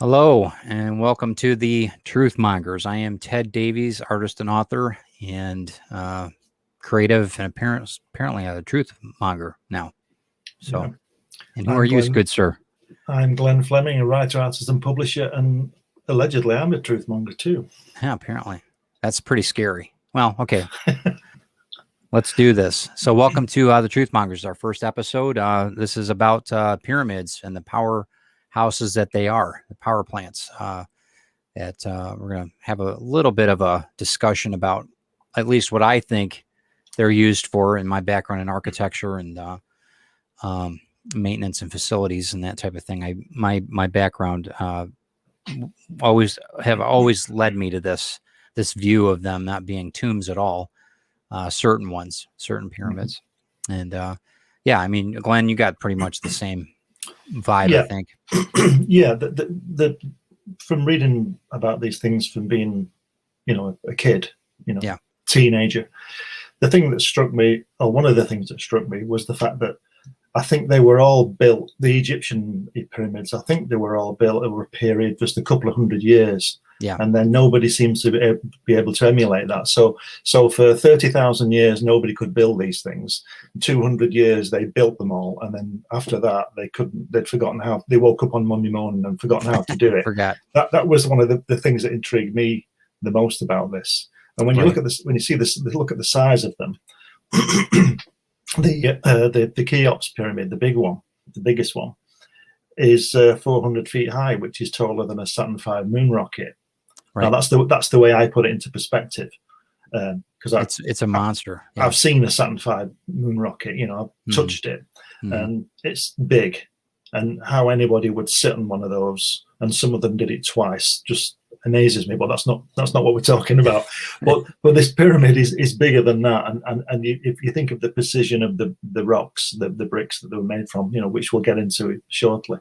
Hello, and welcome to the Truth Mongers. I am Ted Davies, artist and author, and creative, and apparently a truth monger now. So, Yeah. and who are you, good sir? I'm Glenn Fleming, a writer, artist, and publisher, and allegedly I'm a truthmonger too. Yeah, apparently. That's pretty scary. Well, okay. Let's do this. So welcome to the Truth Mongers, our first episode. This is about pyramids and the powerhouses that they are, the power plants. That we're going to have a little bit of a discussion about at least what I think they're used for in my background in architecture and maintenance and facilities and that type of thing. My background always led me to this view of them not being tombs at all. Certain pyramids. Mm-hmm. And yeah, I mean, Glenn, you got pretty much the same vibe, yeah. I think. Yeah, from reading about these things from being, a kid, teenager, the thing that struck me, or one of the things that struck me, was the fact that I think they were all built, the Egyptian pyramids, I think they were all built over a period just a couple of 100 years. Yeah. And then nobody seems to be able to emulate that. So for 30,000 years, nobody could build these things. 200 years, they built them all. And then after that, they'd forgotten how, they woke up on Monday morning and forgotten how to do it. Forgot. That was one of the things that intrigued me the most about this. And when you look at this, when you see this, look at the size of them, the Cheops pyramid, the big one, the biggest one, is 400 feet high, which is taller than a Saturn V moon rocket. Right. Now that's the way I put it into perspective, because it's a monster. Yeah. I've seen a Saturn V moon rocket, I've touched it, and it's big. And how anybody would sit on one of those, and some of them did it twice, just amazes me. But that's not what we're talking about. but this pyramid is bigger than that, and if you think of the precision of the rocks, the bricks that they were made from, which we'll get into shortly,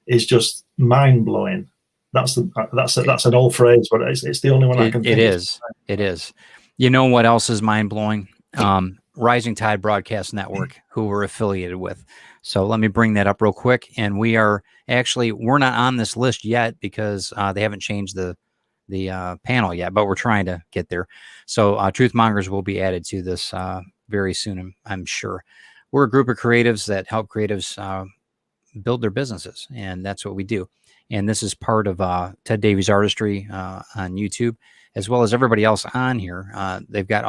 is just mind blowing. That's an old phrase, but it's the only one I can think of. It is. You know what else is mind blowing? Rising Tide Broadcast Network, who we're affiliated with. So let me bring that up real quick. And we're not on this list yet because they haven't changed the panel yet, but we're trying to get there. So Truth Mongers will be added to this very soon, I'm sure. We're a group of creatives that help creatives build their businesses, and that's what we do. And this is part of Ted Davies Artistry on YouTube, as well as everybody else on here. They've got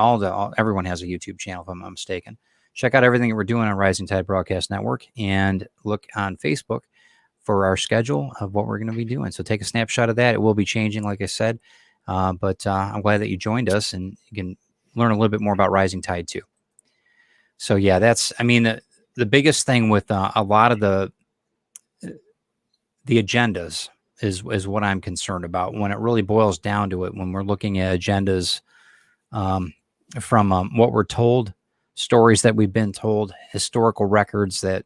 everyone has a YouTube channel, if I'm not mistaken. Check out everything that we're doing on Rising Tide Broadcast Network, and look on Facebook for our schedule of what we're going to be doing. So take a snapshot of that. It will be changing, like I said, but I'm glad that you joined us, and you can learn a little bit more about Rising Tide too. So yeah, the biggest thing with a lot of the agendas is what I'm concerned about when it really boils down to it. When we're looking at agendas from what we're told, stories that we've been told, historical records that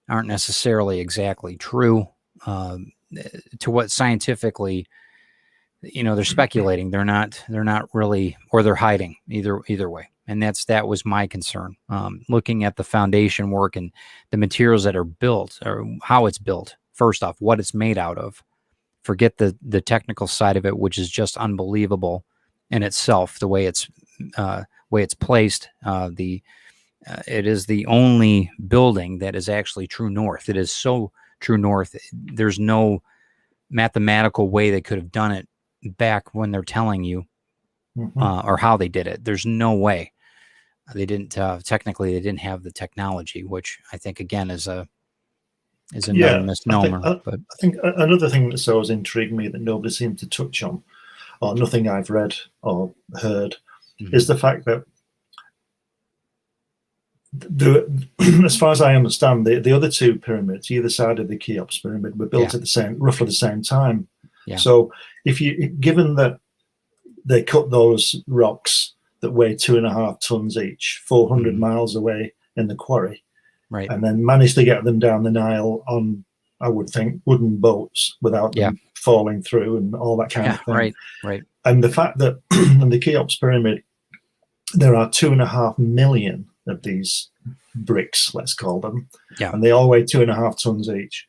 aren't necessarily exactly true, to what scientifically, they're speculating. They're not really, or they're hiding, either way. And that was my concern. Looking at the foundation work and the materials that are built, or how it's built. First off, what it's made out of. Forget the technical side of it, which is just unbelievable in itself. The way it's placed. It is the only building that is actually true north. It is so true north. There's no mathematical way they could have done it back when they're telling you, or how they did it. There's no way. They didn't technically. They didn't have the technology, which I think again is another misnomer. I think another thing that's always intrigued me that nobody seems to touch on, or nothing I've read or heard, is the fact that as far as I understand, the other two pyramids, either side of the Cheops pyramid, were built at roughly the same time. Yeah. So given that they cut those rocks that weigh 2.5 tons each, 400 miles away in the quarry, right, and then managed to get them down the Nile on, I would think, wooden boats without them falling through and all that kind of thing. Right. And the fact that in the Cheops pyramid, there are 2.5 million of these bricks, let's call them, and they all weigh 2.5 tons each.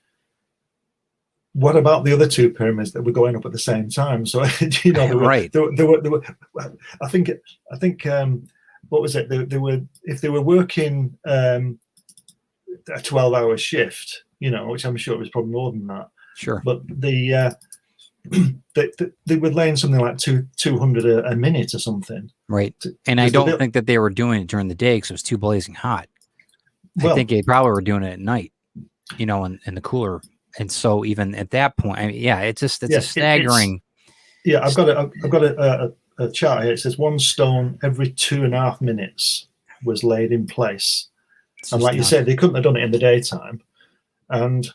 what about the other two pyramids that were going up at the same time? So you know, Right. there were I think what was it? They were, if they were working a 12-hour shift, you know, which I'm sure it was probably more than that. Sure. But they were laying something like 200 a minute or something. Right. And I don't think that they were doing it during the day because it was too blazing hot. I think they probably were doing it at night, you know, in the cooler. And so even at that point, I mean, yeah, it's a staggering. I've got a chart here. It says 1 stone every 2.5 minutes was laid in place. And like you said, they couldn't have done it in the daytime. And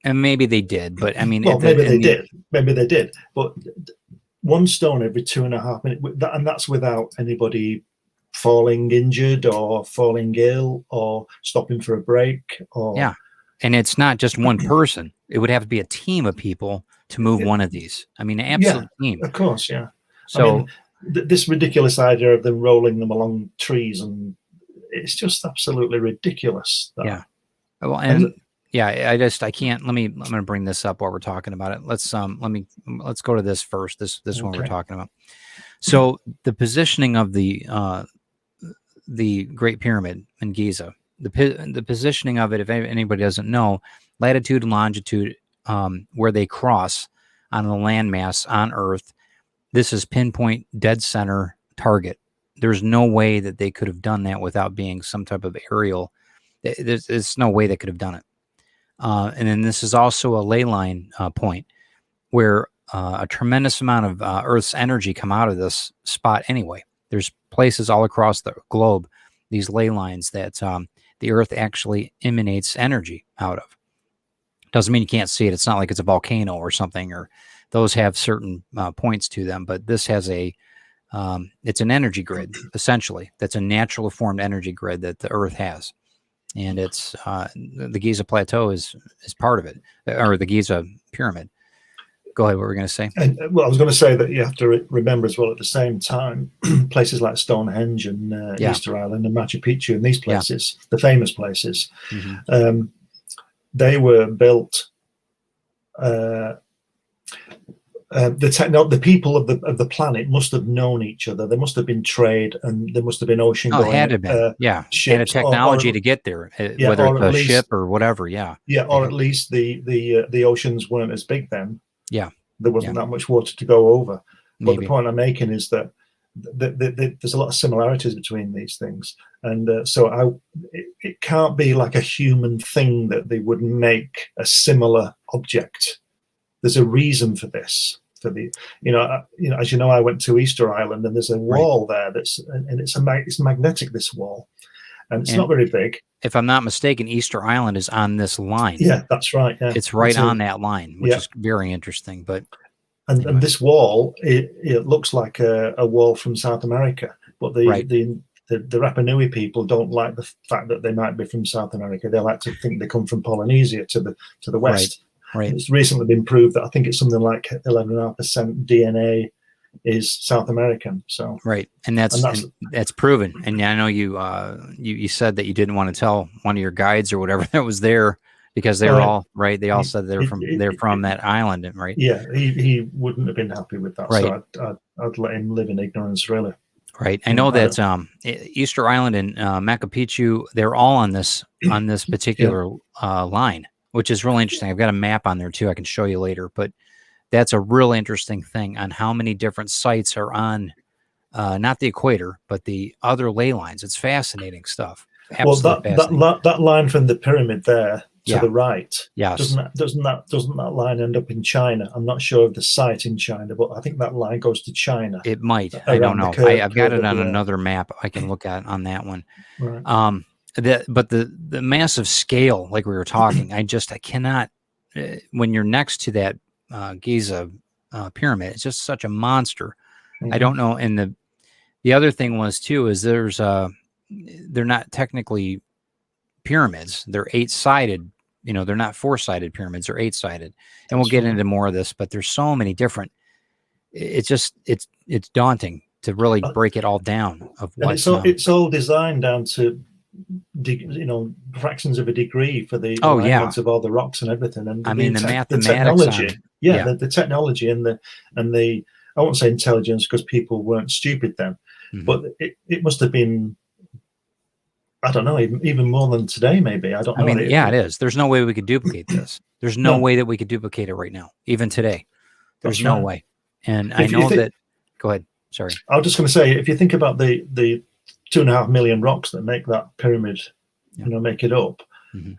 maybe they did, but I mean, well, maybe they did. But 1 stone every 2.5 minutes, and that's without anybody falling injured or falling ill or stopping for a break. Or yeah, and it's not just one person; it would have to be a team of people to move one of these. I mean, an absolute team. Of course, yeah. So I mean, this ridiculous idea of them rolling them along trees, and it's just absolutely ridiculous. Yeah. Well, and yeah, I can't. I'm going to bring this up while we're talking about it. Let's go to this first. This one we're talking about. So the positioning of the Great Pyramid in Giza, the positioning of it, if anybody doesn't know, latitude and longitude, where they cross on the landmass on Earth, this is pinpoint dead center target. There's no way that they could have done that without being some type of aerial. There's no way they could have done it. And then this is also a ley line point where a tremendous amount of Earth's energy come out of this spot anyway. There's places all across the globe, these ley lines that the Earth actually emanates energy out of. Doesn't mean you can't see it. It's not like it's a volcano or something, or those have certain points to them, but this has it's an energy grid, essentially. That's a naturally formed energy grid that the Earth has. And it's the Giza Plateau is part of it, or the Giza Pyramid. Go ahead. What were we going to say? And well, I was going to say that you have to remember as well at the same time, places like Stonehenge and Easter Island and Machu Picchu and these places, the famous places, they were built. The people of the planet must have known each other. There must have been trade, and there must have been ocean going. Had to been, and a technology to get there, whether it's a ship or whatever. Or at least the oceans weren't as big then. Yeah, there wasn't that much water to go over. But the point I'm making is that there's a lot of similarities between these things, and so it can't be like a human thing that they would make a similar object. There's a reason for this. For the as you know, I went to Easter Island, and there's a wall there it's magnetic. This wall, and it's not very big. If I'm not mistaken, Easter Island is on this line. Yeah, that's right. Yeah. It's right on that line, which is very interesting. But and this wall, it looks like a wall from South America, but the Rapa Nui people don't like the fact that they might be from South America. They like to think they come from Polynesia to the west. Right. It's recently been proved that I think it's something like 11.5% DNA is South American. So and that's proven. And I know you said that you didn't want to tell one of your guides or whatever that was there because they were all right. They all said they're from that island, right? Yeah, he wouldn't have been happy with that. Right. So I'd let him live in ignorance, really. Right. I know that Easter Island and Machu Picchu, they're all on this particular line, which is really interesting. I've got a map on there too. I can show you later, but that's a really interesting thing on how many different sites are on, not the equator, but the other ley lines. It's fascinating stuff. Absolutely that line from the pyramid there to the right, yes, doesn't that line end up in China? I'm not sure of the site in China, but I think that line goes to China. It might. I don't know. I've got it on another map I can look at on that one. Right. But the massive scale, like we were talking, I cannot. When you're next to that Giza pyramid, it's just such a monster. I don't know. And the other thing was too is they're not technically pyramids. They're 8-sided. They're not 4-sided pyramids. They're 8-sided. And we'll get into more of this. But there's so many different. It's daunting to really break it all down. Of what it's all designed down to fractions of a degree for the Oh yeah. alignment of all the rocks and everything, and I mean, the the mathematics technology. on, Yeah, yeah. the technology and the I won't say intelligence because people weren't stupid then, but it must have been, I don't know, even more than today, maybe. I don't I know. mean, yeah, it is. There's no way we could duplicate this. There's no No, way that we could duplicate it right now, even today. There's that's no right. way. And I If you know think, that. Go ahead. Sorry. I was just going to say, if you think about the 2.5 million rocks that make that pyramid, Yeah. make it up, Mhm.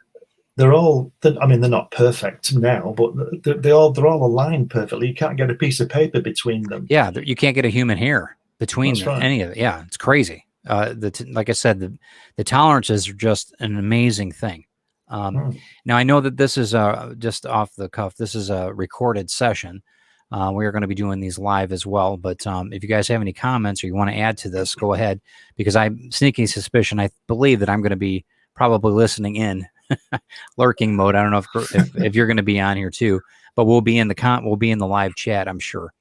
they're all, I mean, they're not perfect now, but they're all aligned perfectly. You can't get a piece of paper between them. Yeah, you can't get a human hair between That's right. any of it. Yeah, it's crazy. Like I said, the tolerances are just an amazing thing. Now I know that this is just off the cuff. This is a recorded session. We are going to be doing these live as well. But if you guys have any comments or you want to add to this, go ahead, because I'm sneaking suspicion. I believe that I'm going to be probably listening in, lurking mode. I don't know if you're going to be on here too, but we'll be in the live chat, I'm sure.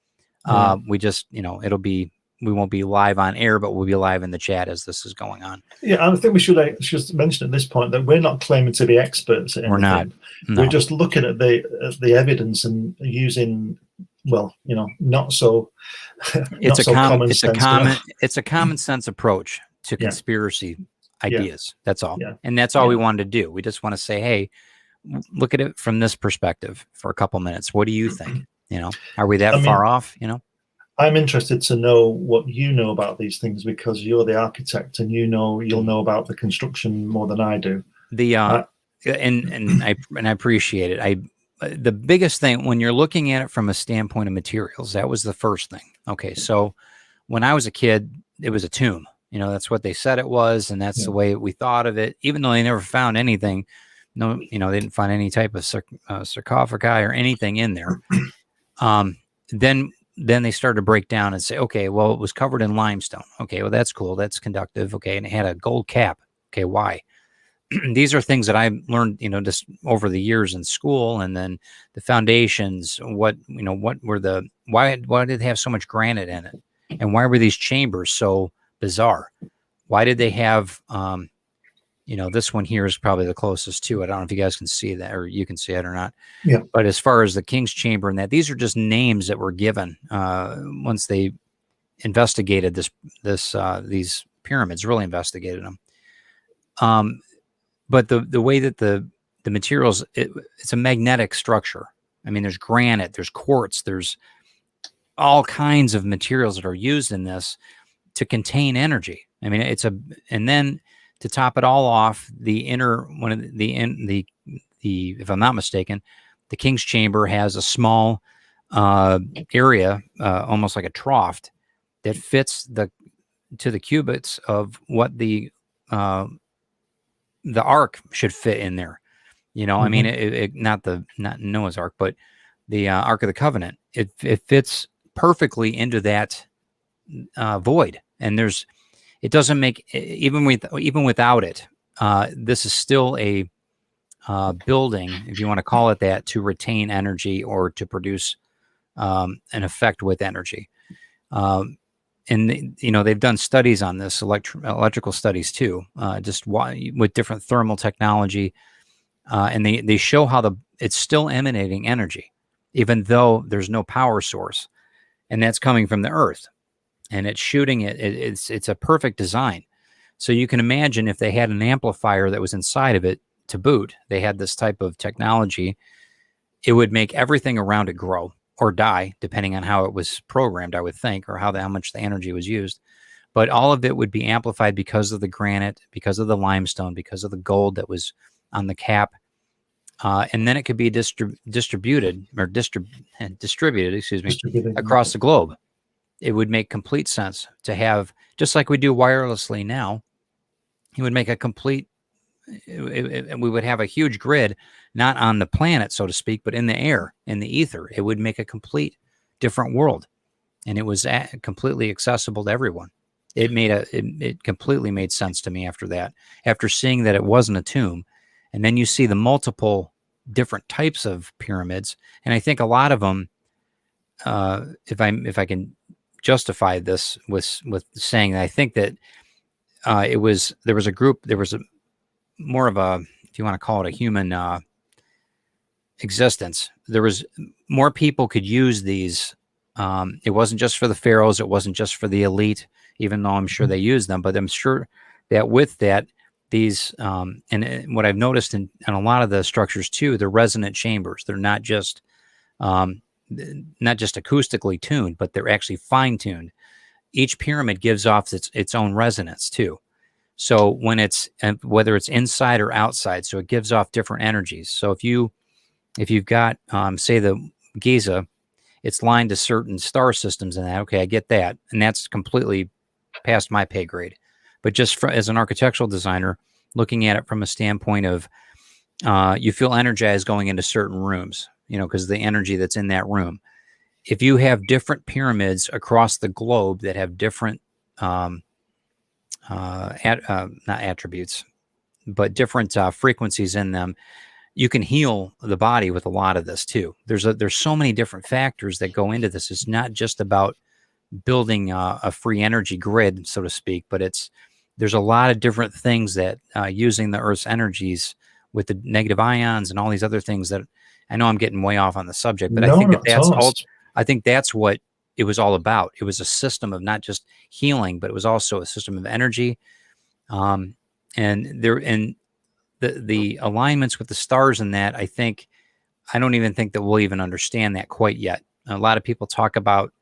We just, we won't be live on air, but we'll be live in the chat as this is going on. Yeah, I think we should just mention at this point that we're not claiming to be experts at anything. We're not. No. We're just looking at the evidence and using, not so It's a common sense approach to conspiracy ideas. That's all. Yeah. And that's all we wanted to do. We just want to say, hey, look at it from this perspective for a couple minutes. What do you think? Are we that far off? I'm interested to know what you know about these things, because you're the architect and you'll know about the construction more than I do. And I appreciate it. The biggest thing when you're looking at it from a standpoint of materials, that was the first thing. Okay, so when I was a kid, it was a tomb. That's what they said it was, and that's the way we thought of it. Even though they never found anything, they didn't find any type of sarcophagi or anything in there. Then they started to break down and say, okay, well, it was covered in limestone. Okay, well, that's cool. That's conductive. Okay, and it had a gold cap. Okay, why? These are things that I learned, just over the years in school, and then the foundations. Why did they have so much granite in it, and why were these chambers so bizarre? Why did they have, this one here is probably the closest to it. I don't know if you guys can see that, or you can see it or not. Yeah. But as far as the King's Chamber and that, these are just names that were given once they investigated these pyramids, really investigated them. But the way that the materials, it's a magnetic structure. I mean, there's granite, there's quartz, there's all kinds of materials that are used in this to contain energy. I mean, and then to top it all off, if I'm not mistaken, the King's Chamber has a small area, almost like a trough, that fits to the cubits of what the ark should fit in there. I mean, not Noah's Ark, but the Ark of the Covenant. It fits perfectly into that void, and it doesn't make, even without it. This is still a building, if you want to call it that, to retain energy or to produce an effect with energy. And they've done studies on this, electrical studies too, just with different thermal technology, and they show how it's still emanating energy, even though there's no power source, and that's coming from the earth, and it's shooting it. It's a perfect design. So you can imagine if they had an amplifier that was inside of it to boot, they had this type of technology, it would make everything around it grow or die, depending on how it was programmed, I would think, or how much the energy was used. But all of it would be amplified because of the granite, because of the limestone, because of the gold that was on the cap. And then it could be distributed across the globe. It would make complete sense to have, just like we do wirelessly now, it would make a complete, we would have a huge grid, not on the planet, so to speak, but in the air, in the ether. It would make a complete different world. And it was completely accessible to everyone. It completely made sense to me after that, after seeing that it wasn't a tomb. And then you see the multiple different types of pyramids. And I think a lot of them, if I can justify this with saying that I think that there was a group, there was a more of a, if you want to call it a human existence. There was more people could use these. It wasn't just for the pharaohs. It wasn't just for the elite, even though I'm sure they used them. But I'm sure that with that, these what I've noticed in a lot of the structures too, they're resonant chambers. They're not just acoustically tuned, but they're actually fine tuned. Each pyramid gives off its own resonance too. So when it's whether it's inside or outside, so it gives off different energies. So if you've got say the Giza, it's lined to certain star systems in that. Okay, I get that, and that's completely past my pay grade. But just as an architectural designer, looking at it from a standpoint of you feel energized going into certain rooms, because the energy that's in that room. If you have different pyramids across the globe that have different not attributes, but different frequencies in them, you can heal the body with a lot of this too. There's so many different factors that go into this. It's not just about building a free energy grid, so to speak, but there's a lot of different things that using the Earth's energies with the negative ions and all these other things that I know I'm getting way off on the subject, but I think that's all. I think that's what it was all about. It was a system of not just healing, but it was also a system of energy. And the alignments with the stars in that, I don't even think that we'll even understand that quite yet. A lot of people talk about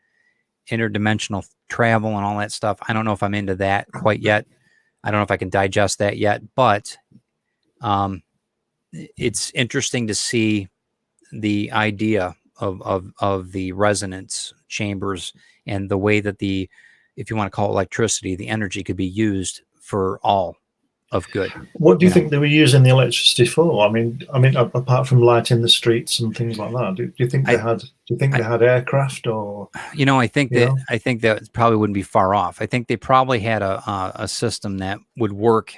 interdimensional travel and all that stuff. I don't know if I'm into that quite yet. I don't know if I can digest that yet, but it's interesting to see the idea of the resonance chambers and the way that if you want to call it electricity, the energy could be used for all of good. What do you think they were using the electricity for? I mean, apart from lighting the streets and things like that, do you think they had? Do you think they had aircraft or? I think that probably wouldn't be far off. I think they probably had a system that would work.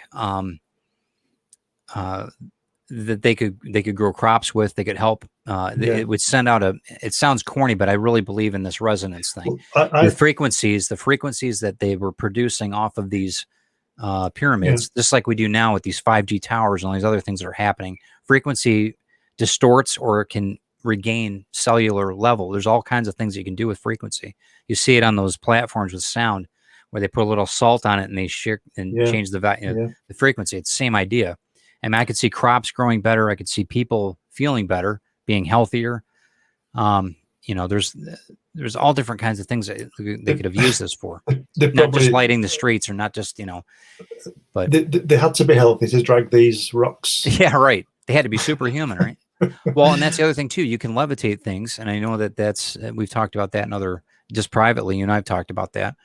That they could grow crops with. They could help. It would send out it sounds corny, but I really believe in this resonance thing. Well, the frequencies that they were producing off of these pyramids, just like we do now with these 5G towers and all these other things that are happening, frequency distorts or it can regain cellular level. There's all kinds of things that you can do with frequency. You see it on those platforms with sound where they put a little salt on it and they change the value, the frequency. It's the same idea. And I could see crops growing better. I could see people feeling better, being healthier. There's all different kinds of things that they could have used this for. Not just lighting the streets, or not just but they had to be healthy to drag these rocks. Yeah, right. They had to be superhuman, right? Well, and that's the other thing too. You can levitate things, and I know that's we've talked about that in just privately. You and I've talked about that.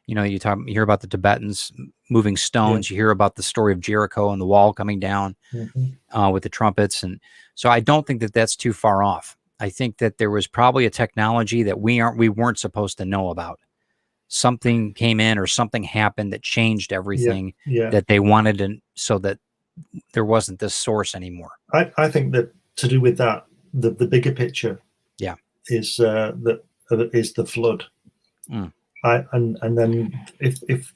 You hear about the Tibetans moving stones. You hear about the story of Jericho and the wall coming down with the trumpets. And so I don't think that that's too far off. I think that there was probably a technology that we weren't supposed to know about. Something came in or something happened that changed everything that they wanted, so that there wasn't this source anymore. I think that to do with that, the bigger picture is the flood. And then if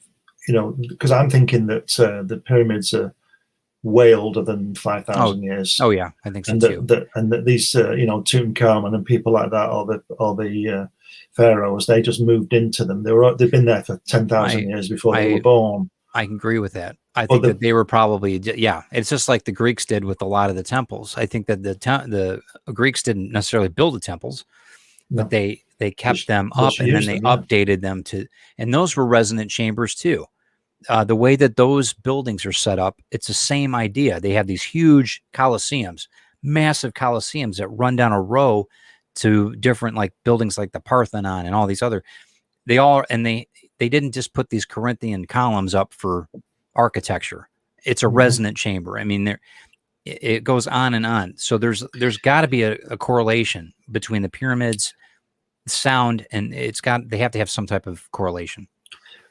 because I'm thinking that the pyramids are way older than 5,000 years. Oh yeah, I think so too. And that these Tutankhamun and people like that, or the pharaohs, they just moved into them. They've been there for 10,000 years before they were born. I can agree with that. I think that they were probably it's just like the Greeks did with a lot of the temples. I think that the Greeks didn't necessarily build the temples, but they kept them up and then they updated them and those were resonant chambers too. The way that those buildings are set up, it's the same idea. They have these huge coliseums, massive coliseums that run down a row to different buildings like the Parthenon and all these other. They didn't just put these Corinthian columns up for architecture. It's a resonant chamber. I mean, it goes on and on. So there's got to be a correlation between the pyramids, sound, and they have to have some type of correlation.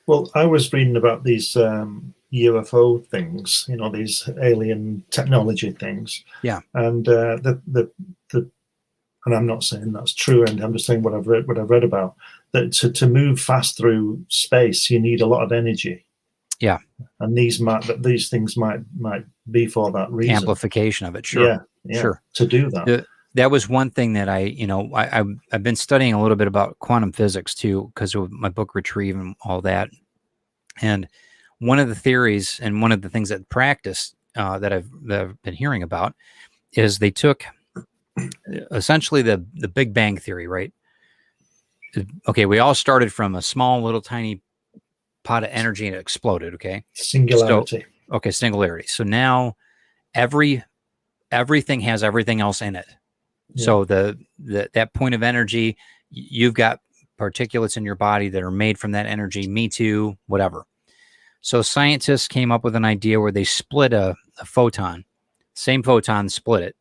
Well, I was reading about these UFO things, these alien technology things. Yeah. And and I'm not saying that's true, and I'm just saying what I've read about, that to move fast through space, you need a lot of energy. Yeah. And these things might be for that reason. Amplification of it. Sure. Yeah, Sure. to do that. That was one thing that I've been studying a little bit about quantum physics too, because of my book Retrieve and all that. And one of the theories and one of the things that practice that I've been hearing about is they took essentially the Big Bang theory, right? Okay, we all started from a small little tiny pot of energy and it exploded. Okay, Singularity. So, okay, singularity. So now everything has everything else in it. Yeah. So that point of energy, you've got particulates in your body that are made from that energy. Me too, whatever. So scientists came up with an idea where they split a photon, same photon, split it.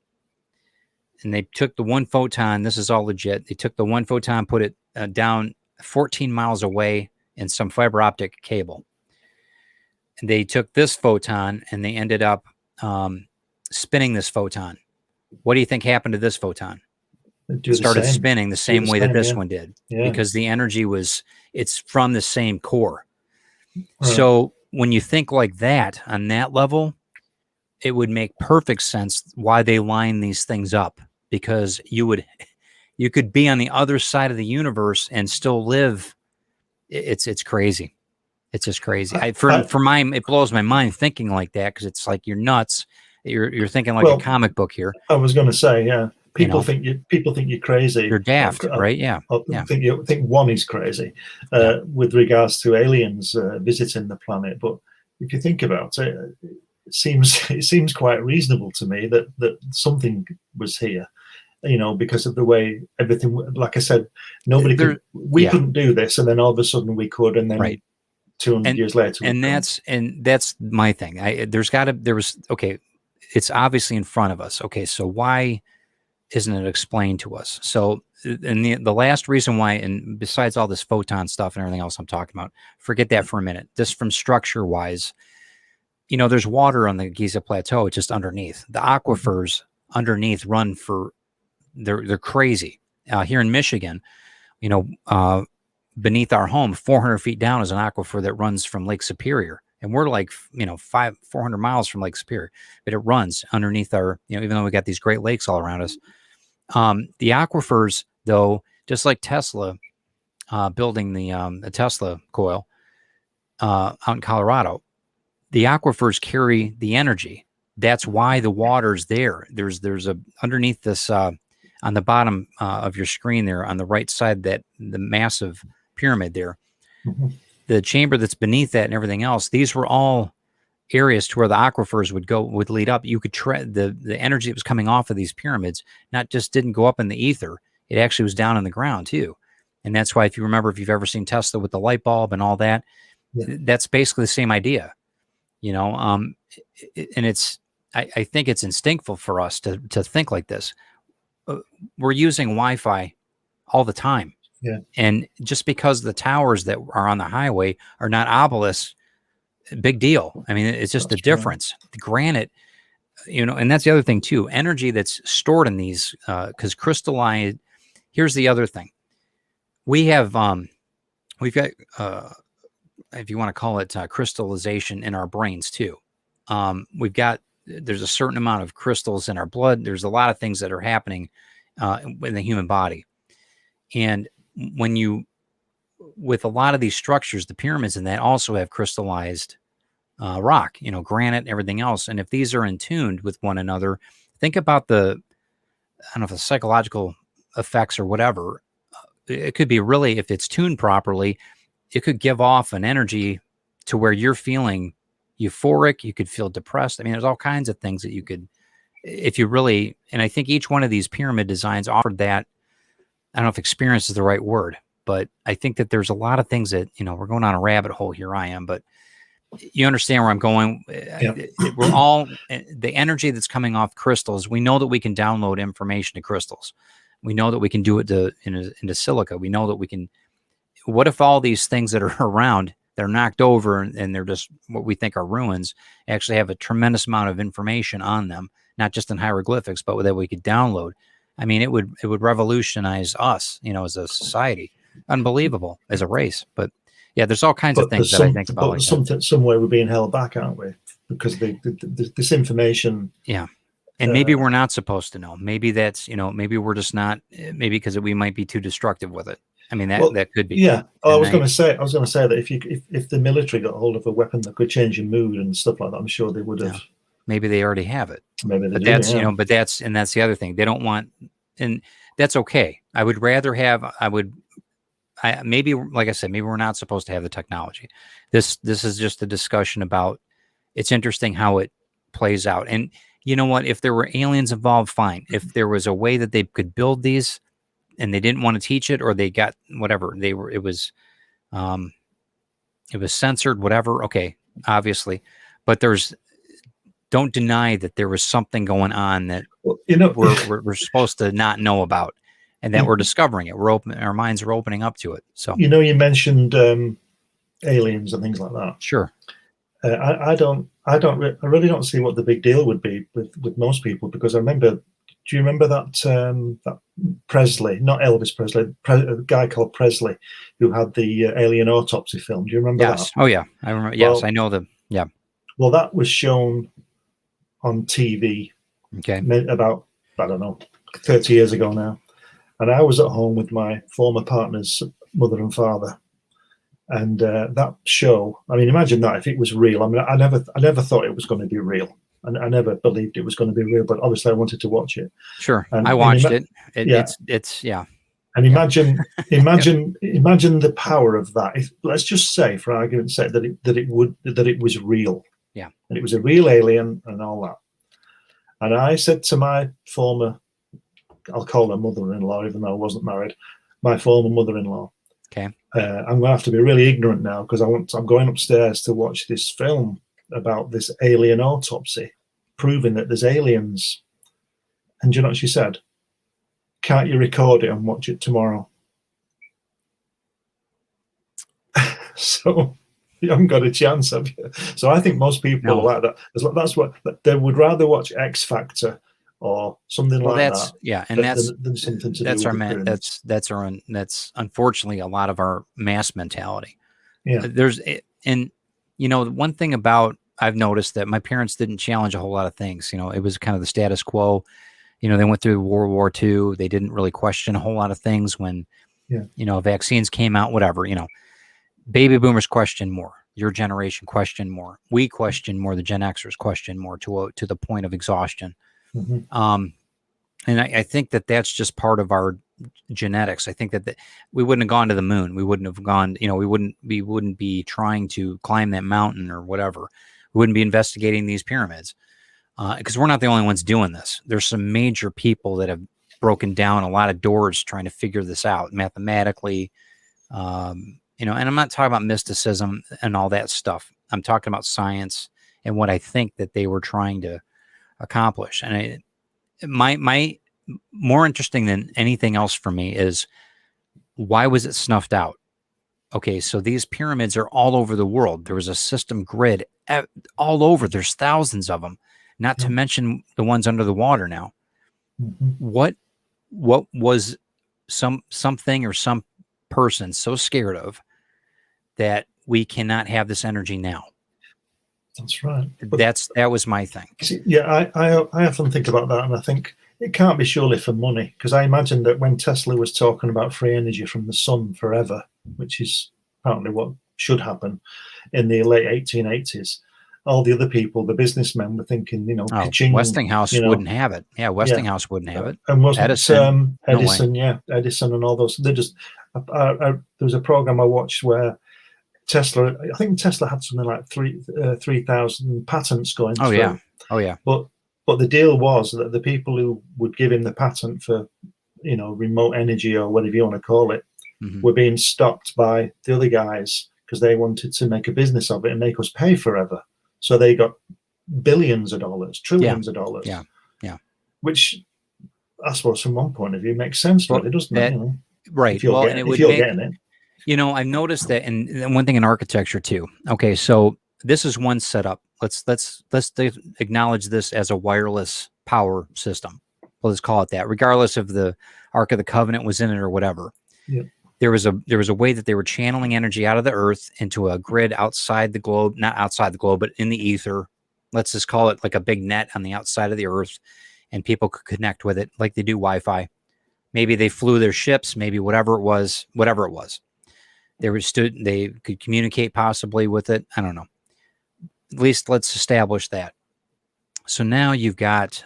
And they took the one photon, this is all legit. They took the one photon, put it down 14 miles away in some fiber optic cable. And they took this photon and they ended up spinning this photon. What do you think happened to this photon? It started spinning the same way that this one did, because the energy it's from the same core. Right. So when you think like that on that level, it would make perfect sense why they line these things up, because you could be on the other side of the universe and still live. It's crazy. It's just crazy. It blows my mind thinking like that, because it's like you're nuts. You're thinking like a comic book here. I was going to say, yeah. People think you're crazy. You're daft, right? Yeah. Think one is crazy with regards to aliens visiting the planet. But if you think about it, it seems quite reasonable to me that something was here. Because of the way everything, like I said, we couldn't do this, and then all of a sudden we could, and then 200 years later. And that's my thing. It's obviously in front of us. Okay, so why isn't it explained to us? So, and the last reason why, and besides all this photon stuff and everything else I'm talking about, forget that for a minute. Just from structure wise, there's water on the Giza Plateau. It's just underneath. The aquifers underneath run for, they're crazy. Here in Michigan, beneath our home, 400 feet down is an aquifer that runs from Lake Superior. And we're like, 400 miles from Lake Superior, but it runs underneath our, even though we got these great lakes all around us. The aquifers, though, just like Tesla building the Tesla coil out in Colorado, the aquifers carry the energy. That's why the water's there. There's underneath this on the bottom of your screen there on the right side, that the massive pyramid there. Mm-hmm. The chamber that's beneath that and everything else, these were all areas to where the aquifers would lead up. You could the energy that was coming off of these pyramids didn't go up in the ether. It actually was down in the ground too. And that's why, if you've ever seen Tesla with the light bulb and all that, that's basically the same idea, and I think it's instinctful for us to think like this. We're using Wi-Fi all the time. Yeah. And just because the towers that are on the highway are not obelisks, big deal. I mean, it's just a difference. The granite, and that's the other thing too. Energy that's stored in these, because crystallized. Here's the other thing. We've got, if you want to call it crystallization in our brains too. There's a certain amount of crystals in our blood. There's a lot of things that are happening in the human body. And with a lot of these structures, the pyramids and that also have crystallized rock, granite and everything else. And if these are in tune with one another, think about I don't know if the psychological effects or whatever. It could be really, if it's tuned properly, it could give off an energy to where you're feeling euphoric. You could feel depressed. I mean, there's all kinds of things that you could, if you really, and I think each one of these pyramid designs offered that. I don't know if experience is the right word, but I think that there's a lot of things that, we're going on a rabbit hole here. I am, but you understand where I'm going. Yeah. We're all, the energy that's coming off crystals. We know that we can download information to crystals. We know that we can do it into silica. We know that we can. What if all these things that are around, they're knocked over and they're just what we think are ruins, actually have a tremendous amount of information on them, not just in hieroglyphics, but that we could download. I mean, it would revolutionize us, as a society. Unbelievable as a race. But Yeah, there's all kinds of But things there's that I think about like there's that. something somewhere we're being held back, aren't we? Because this information. Yeah. And maybe we're not supposed to know. Maybe that's, maybe we're just not, maybe because we might be too destructive with it. I mean, that could be. Yeah. I And was going to say that if the military got hold of a weapon that could change your mood and stuff like that, I'm sure they would have. Yeah. Maybe they already have it. Maybe they But do. that's, Yeah. that's the other thing. They don't want, and that's okay. I would rather have, maybe, like I said, maybe we're not supposed to have the technology. This is just a discussion about, it's interesting how it plays out. And you know what? If there were aliens involved, fine. If there was a way that they could build these and they didn't want to teach it, or they got whatever, it was censored, whatever. Okay, obviously, but don't deny that there was something going on that we're supposed to not know about, and that we're discovering it. Our minds are opening up to it. So you mentioned aliens and things like that. Sure. I really don't see what the big deal would be with most people, because I remember. Do you remember that Presley, not Elvis Presley, a guy called Presley, who had the alien autopsy film? Do you remember that? Oh yeah, I remember. Yes, I know yeah. Well, that was shown on TV. Okay. About, I don't know, 30 years ago now, and I was at home with my former partner's mother and father. And that show, I mean, imagine that if it was real. I mean, I never thought it was going to be real, and I never believed it was going to be real. But obviously, I wanted to watch it. Sure, and I watched it. It's yeah. And imagine the power of that. Let's just say, for argument's sake, that it was real. Yeah, and it was a real alien and all that. And I said to my former, I'll call her mother-in-law, even though I wasn't married, my former mother-in-law. Okay. I'm going to have to be really ignorant now, because I'm going upstairs to watch this film about this alien autopsy, proving that there's aliens. And do you know what she said? Can't you record it and watch it tomorrow? So you haven't got a chance, have you? So I think most people are like that. That's what they would rather watch X Factor or something like that. Yeah, and that's something to that's do our with that's unfortunately a lot of our mass mentality. Yeah. And one thing about, I've noticed that my parents didn't challenge a whole lot of things. It was kind of the status quo. They went through World War II. They didn't really question a whole lot of things when, vaccines came out, whatever, baby boomers question more. Your generation question more. We question more. The Gen Xers question more to the point of exhaustion. Mm-hmm. And I think that that's just part of our genetics. I think that we wouldn't have gone to the moon. We wouldn't have gone, we wouldn't be trying to climb that mountain or whatever. We wouldn't be investigating these pyramids because we're not the only ones doing this. There's some major people that have broken down a lot of doors trying to figure this out mathematically. And I'm not talking about mysticism and all that stuff. I'm talking about science and what I think that they were trying to accomplish. And my more interesting than anything else for me is, why was it snuffed out? Okay, so these pyramids are all over the world. There was a system grid all over. There's thousands of them, not to mention the ones under the water now. Mm-hmm. What was something or some person so scared of that we cannot have this energy now? That's right. That was my thing. See, yeah, I often think about that, and I think it can't be surely for money, because I imagine that when Tesla was talking about free energy from the sun forever, which is apparently what should happen in the late 1880s, all the other people, the businnesmen, were thinking, Westinghouse wouldn't have it. Yeah, Westinghouse wouldn't have it. And wasn't Edison, Edison and all those. They just there was a program I watched where Tesla, I think Tesla had something like 3,000 patents going through. Oh yeah. But the deal was that the people who would give him the patent for, remote energy or whatever you want to call it, were being stopped by the other guys because they wanted to make a business of it and make us pay forever. So they got billions of dollars, trillions of dollars. Yeah. Which, I suppose, from one point of view, makes sense, really, doesn't it? Right. If you're getting it. I've noticed that, and one thing in architecture too. Okay, so this is one setup. Let's acknowledge this as a wireless power system. Let's call it that, regardless if the Ark of the Covenant was in it or whatever. Yeah. there was a way that they were channeling energy out of the earth into a grid outside the globe, not outside the globe, but in the ether. Let's just call it like a big net on the outside of the earth, and people could connect with it like they do Wi-Fi. Maybe they flew their ships, maybe whatever it was. They could communicate possibly with it. I don't know. At least let's establish that. So now you've got,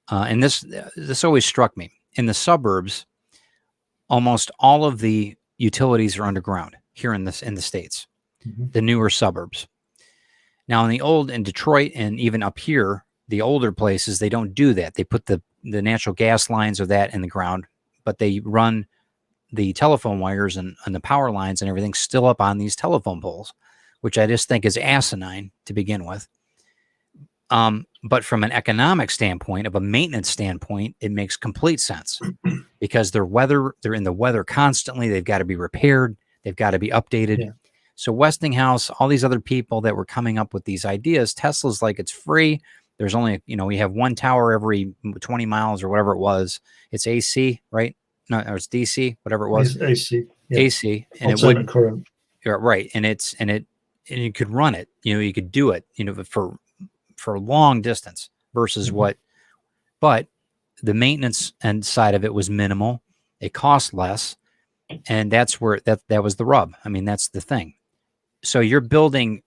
and this always struck me, in the suburbs, almost all of the utilities are underground here in the States, the newer suburbs. Now in Detroit and even up here, the older places, they don't do that. They put the natural gas lines or that in the ground, but they run the telephone wires and the power lines and everything still up on these telephone poles, which I just think is asinine to begin with. But from an economic standpoint, of a maintenance standpoint, it makes complete sense because they're in the weather constantly. They've got to be repaired. They've got to be updated. Yeah. So Westinghouse, all these other people that were coming up with these ideas, Tesla's like, it's free. There's only, we have one tower every 20 miles or whatever it was. It's AC, right? No, or it's DC, whatever it was. It's AC. Yeah. AC. And alternate it would current. Right. And you could run it, you could do it, for a long distance versus but the maintenance and side of it was minimal. It cost less. And that's where that was the rub. I mean, that's the thing. So you're building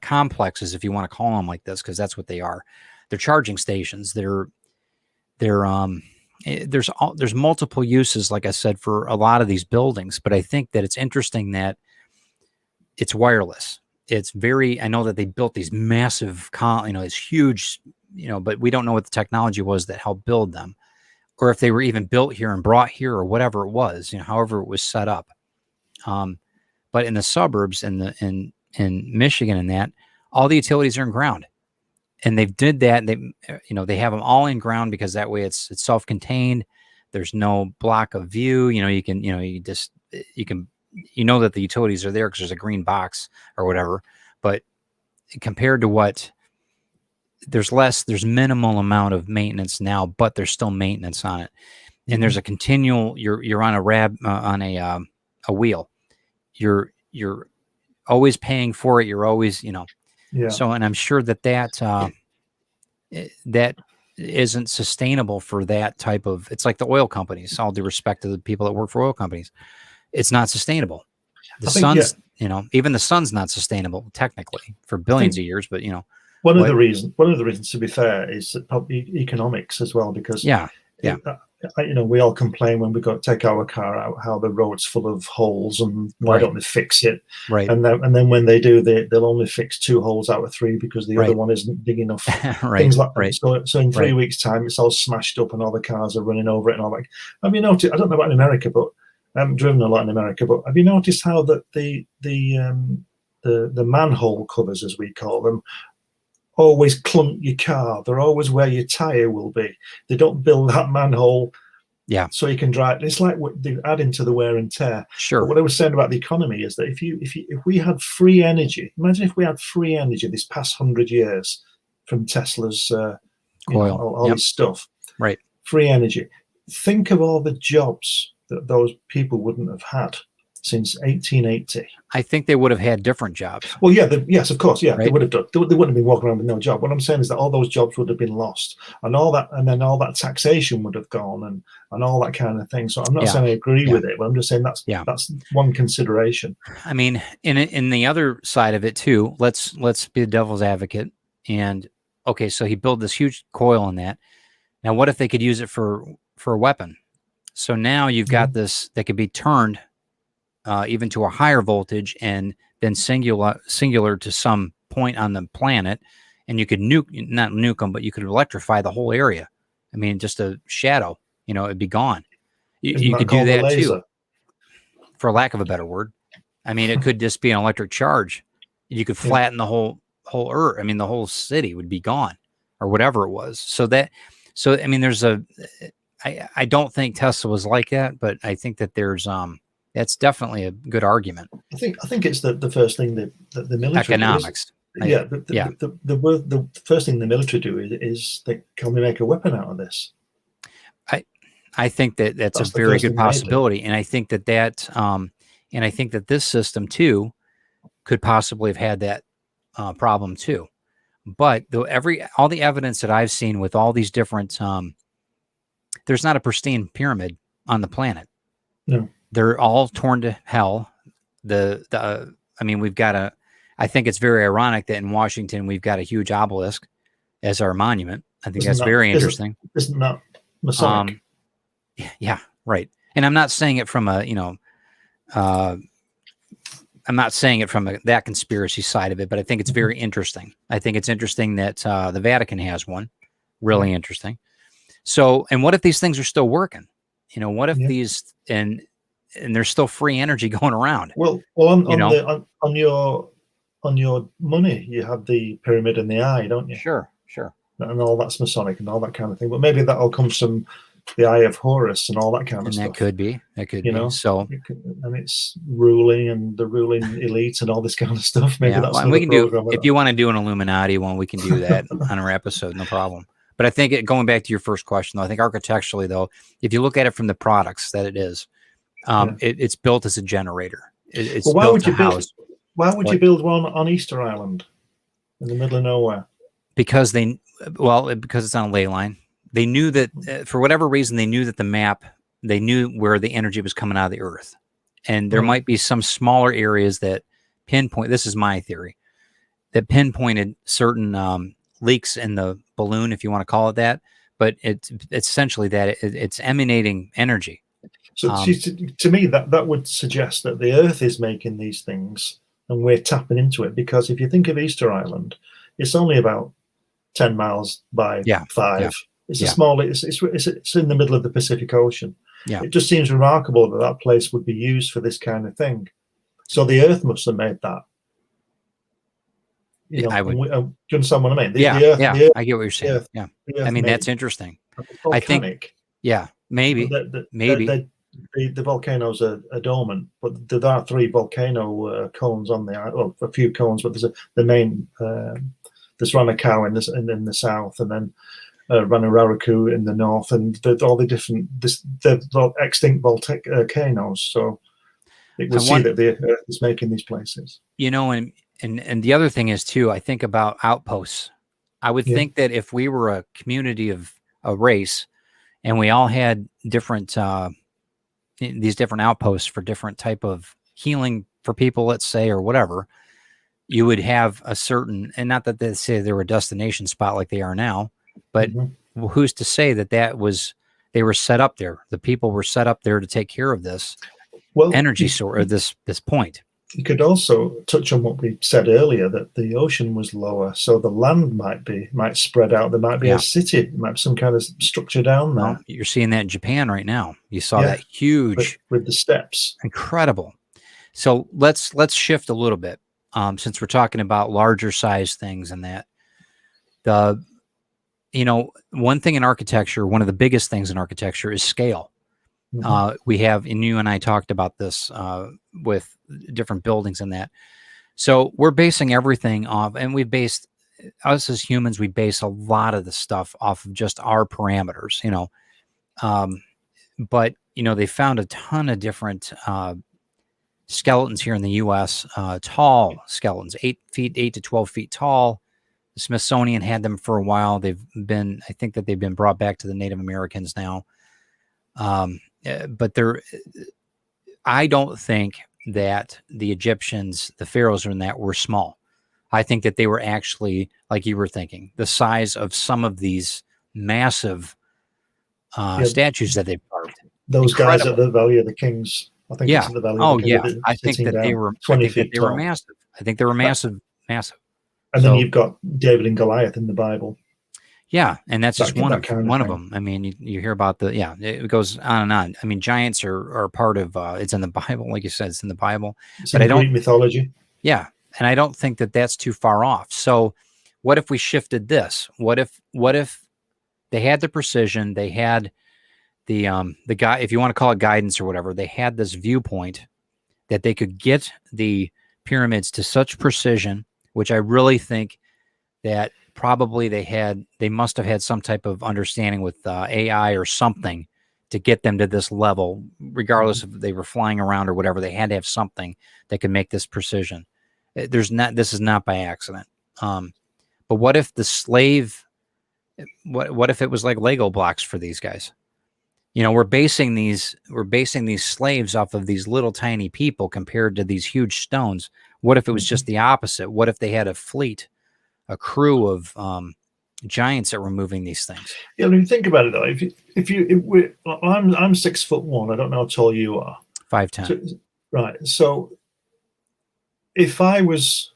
complexes, if you want to call them like this, because that's what they are. They're charging stations. There's multiple uses, like I said, for a lot of these buildings. But I think that it's interesting that it's wireless. It's I know that they built these massive, it's huge, but we don't know what the technology was that helped build them, or if they were even built here and brought here or whatever it was, however it was set up. But in the suburbs in Michigan and that, all the utilities are in ground, and they did that. They have them all in ground because that way it's self-contained. There's no block of view. You can that the utilities are there because there's a green box or whatever, but compared to there's minimal amount of maintenance now, but there's still maintenance on it. And there's a continual, you're on a wheel. You're always paying for it. You're always, Yeah. So, and I'm sure that isn't sustainable for that type of, it's like the oil companies, all due respect to the people that work for oil companies. It's not sustainable. The sun's, even the sun's not sustainable technically for billions of years, but one of the reasons, to be fair, is that probably economics as well, because we all complain when we go take our car out how the road's full of holes and why don't they fix it? Right. And then when they do, they'll only fix 2 holes out of 3 because the other one isn't big enough. Right. Things like that. So in 3 weeks' time, it's all smashed up and all the cars are running over it and all that. Have you noticed? I don't know about in America, but I haven't driven a lot in America. But have you noticed how that the manhole covers, as we call them, always clunk your car? They're always where your tire will be. They don't build that manhole so you can drive. It's like they're adding to the wear and tear. Sure. But what I was saying about the economy is that if we had free energy, imagine if we had free energy this past 100 years from Tesla's coil, all this stuff. Right. Free energy. Think of all the jobs that those people wouldn't have had since 1880. I think they would have had different jobs. Well, yes, of course, right? They would have done. They wouldn't have been walking around with no job. What I'm saying is that all those jobs would have been lost, and then all that taxation would have gone, and all that kind of thing. So I'm not saying I agree with it, but I'm just saying that's one consideration. I mean, in the other side of it too, let's be the devil's advocate. And okay, so he built this huge coil in that. Now, what if they could use it for a weapon? So now you've got this that could be turned even to a higher voltage and then singular to some point on the planet, and you could not nuke them, but you could electrify the whole area. I mean, just a shadow, it'd be gone. You could do that too, for lack of a better word. I mean, it could just be an electric charge. You could flatten the whole earth. I mean, the whole city would be gone, or whatever it was. So I mean, I don't think Tesla was like that, but I think that there's that's definitely a good argument. I think it's the first thing that the military economics. The first thing the military do is can we make a weapon out of this? I think that that's a That's the very first good thing they do. possibility, and I think and I think that this system too could possibly have had that problem too. But though all the evidence that I've seen with all these different, there's not a pristine pyramid on the planet. No. They're all torn to hell. I mean, I think it's very ironic that in Washington we've got a huge obelisk as our monument. I think that's very interesting. Isn't that Masonic? Yeah, right. And I'm not saying it from I'm not saying it from that conspiracy side of it, but I think it's very interesting. I think it's interesting that the Vatican has one. Really interesting. So, and what if these things are still working? What if these and there's still free energy going around? Well, on your money, you have the pyramid and the eye, don't you? Sure. And all that's Masonic and all that kind of thing. But maybe that all comes from the Eye of Horus and all that kind of stuff. And that could be. So, and it's ruling and the ruling elite and all this kind of stuff. Maybe that's and we can do. If you want to do an Illuminati one, we can do that on our episode, no problem. But I think going back to your first question, though, I think architecturally, though, if you look at it from the products that it is, it's built as a generator. It's why built would to you house. Why would you build one on Easter Island in the middle of nowhere? Because it's on a ley line. They knew that for whatever reason, they knew that the map, they knew where the energy was coming out of the earth. And there might be some smaller areas that pinpoint, this is my theory, that pinpointed certain leaks in the balloon, if you want to call it that. But it's essentially that it's emanating energy. So to me, that would suggest that the earth is making these things and we're tapping into it. Because if you think of Easter Island, it's only about 10 miles by 5. Yeah. It's a small. It's in the middle of the Pacific Ocean. Yeah. It just seems remarkable that place would be used for this kind of thing. So the Earth must have made that. Do you understand what I mean? The Earth, I get what you're saying. I mean, that's interesting. I think. Yeah, maybe. The volcanoes are dormant, but there are 3 volcano cones on there. Well, a few cones, but there's the main. There's Ranakau in the south, and then Ranaraku in the north, and all the different the extinct volcanoes. So it would see that the Earth is making these places. And the other thing is too, I think about outposts. I would think that if we were a community of a race, and we all had different these different outposts for different type of healing for people, let's say, or whatever, you would have a certain, and not that they say they were a destination spot like they are now, but who's to say that they were set up there? The people were set up there to take care of this energy source, or this point. You could also touch on what we said earlier, that the ocean was lower, so the land might spread out. There might be a city, might be some kind of structure down there. Well, you're seeing that in Japan right now. You saw that huge with the steps. Incredible. So let's shift a little bit, since we're talking about larger size things and that. One thing in architecture, one of the biggest things in architecture is scale. We have, and you and I talked about this with different buildings and that. So we're basing everything off, and us as humans, we base a lot of the stuff off of just our parameters, but they found a ton of different skeletons here in the U.S., tall skeletons, 8 to 12 feet tall. The Smithsonian had them for a while. I think that they've been brought back to the Native Americans now. But I don't think that the Egyptians, the pharaohs in that, were small. I think that they were actually, like you were thinking, the size of some of these massive statues that they've carved. Those guys at the Valley of the Kings. I think it's at the Valley of the Kings. I think that they were 20 feet tall. They were massive. I think they were massive. And then you've got David and Goliath in the Bible. Yeah, and that's just one of them. I mean, you hear about it goes on and on. I mean, giants are part of it's in the Bible, like you said, it's in the Bible. It's in Greek mythology. Yeah, and I don't think that that's too far off. So, what if we shifted this? What if they had the precision, they had the guy, if you want to call it guidance or whatever, they had this viewpoint that they could get the pyramids to such precision, which I really think that probably they must have had some type of understanding with AI or something to get them to this level, regardless if they were flying around or whatever. They had to have something that could make this precision. This is not by accident. But what if the slave, what if it was like Lego blocks for these guys? You know, we're basing these slaves off of these little tiny people compared to these huge stones. What if it was just the opposite? What if they had a fleet, a crew of giants that were moving these things? Yeah, when you think about it, though, I'm 6'1". I don't know how tall you are. 5'10". So, right. So if I was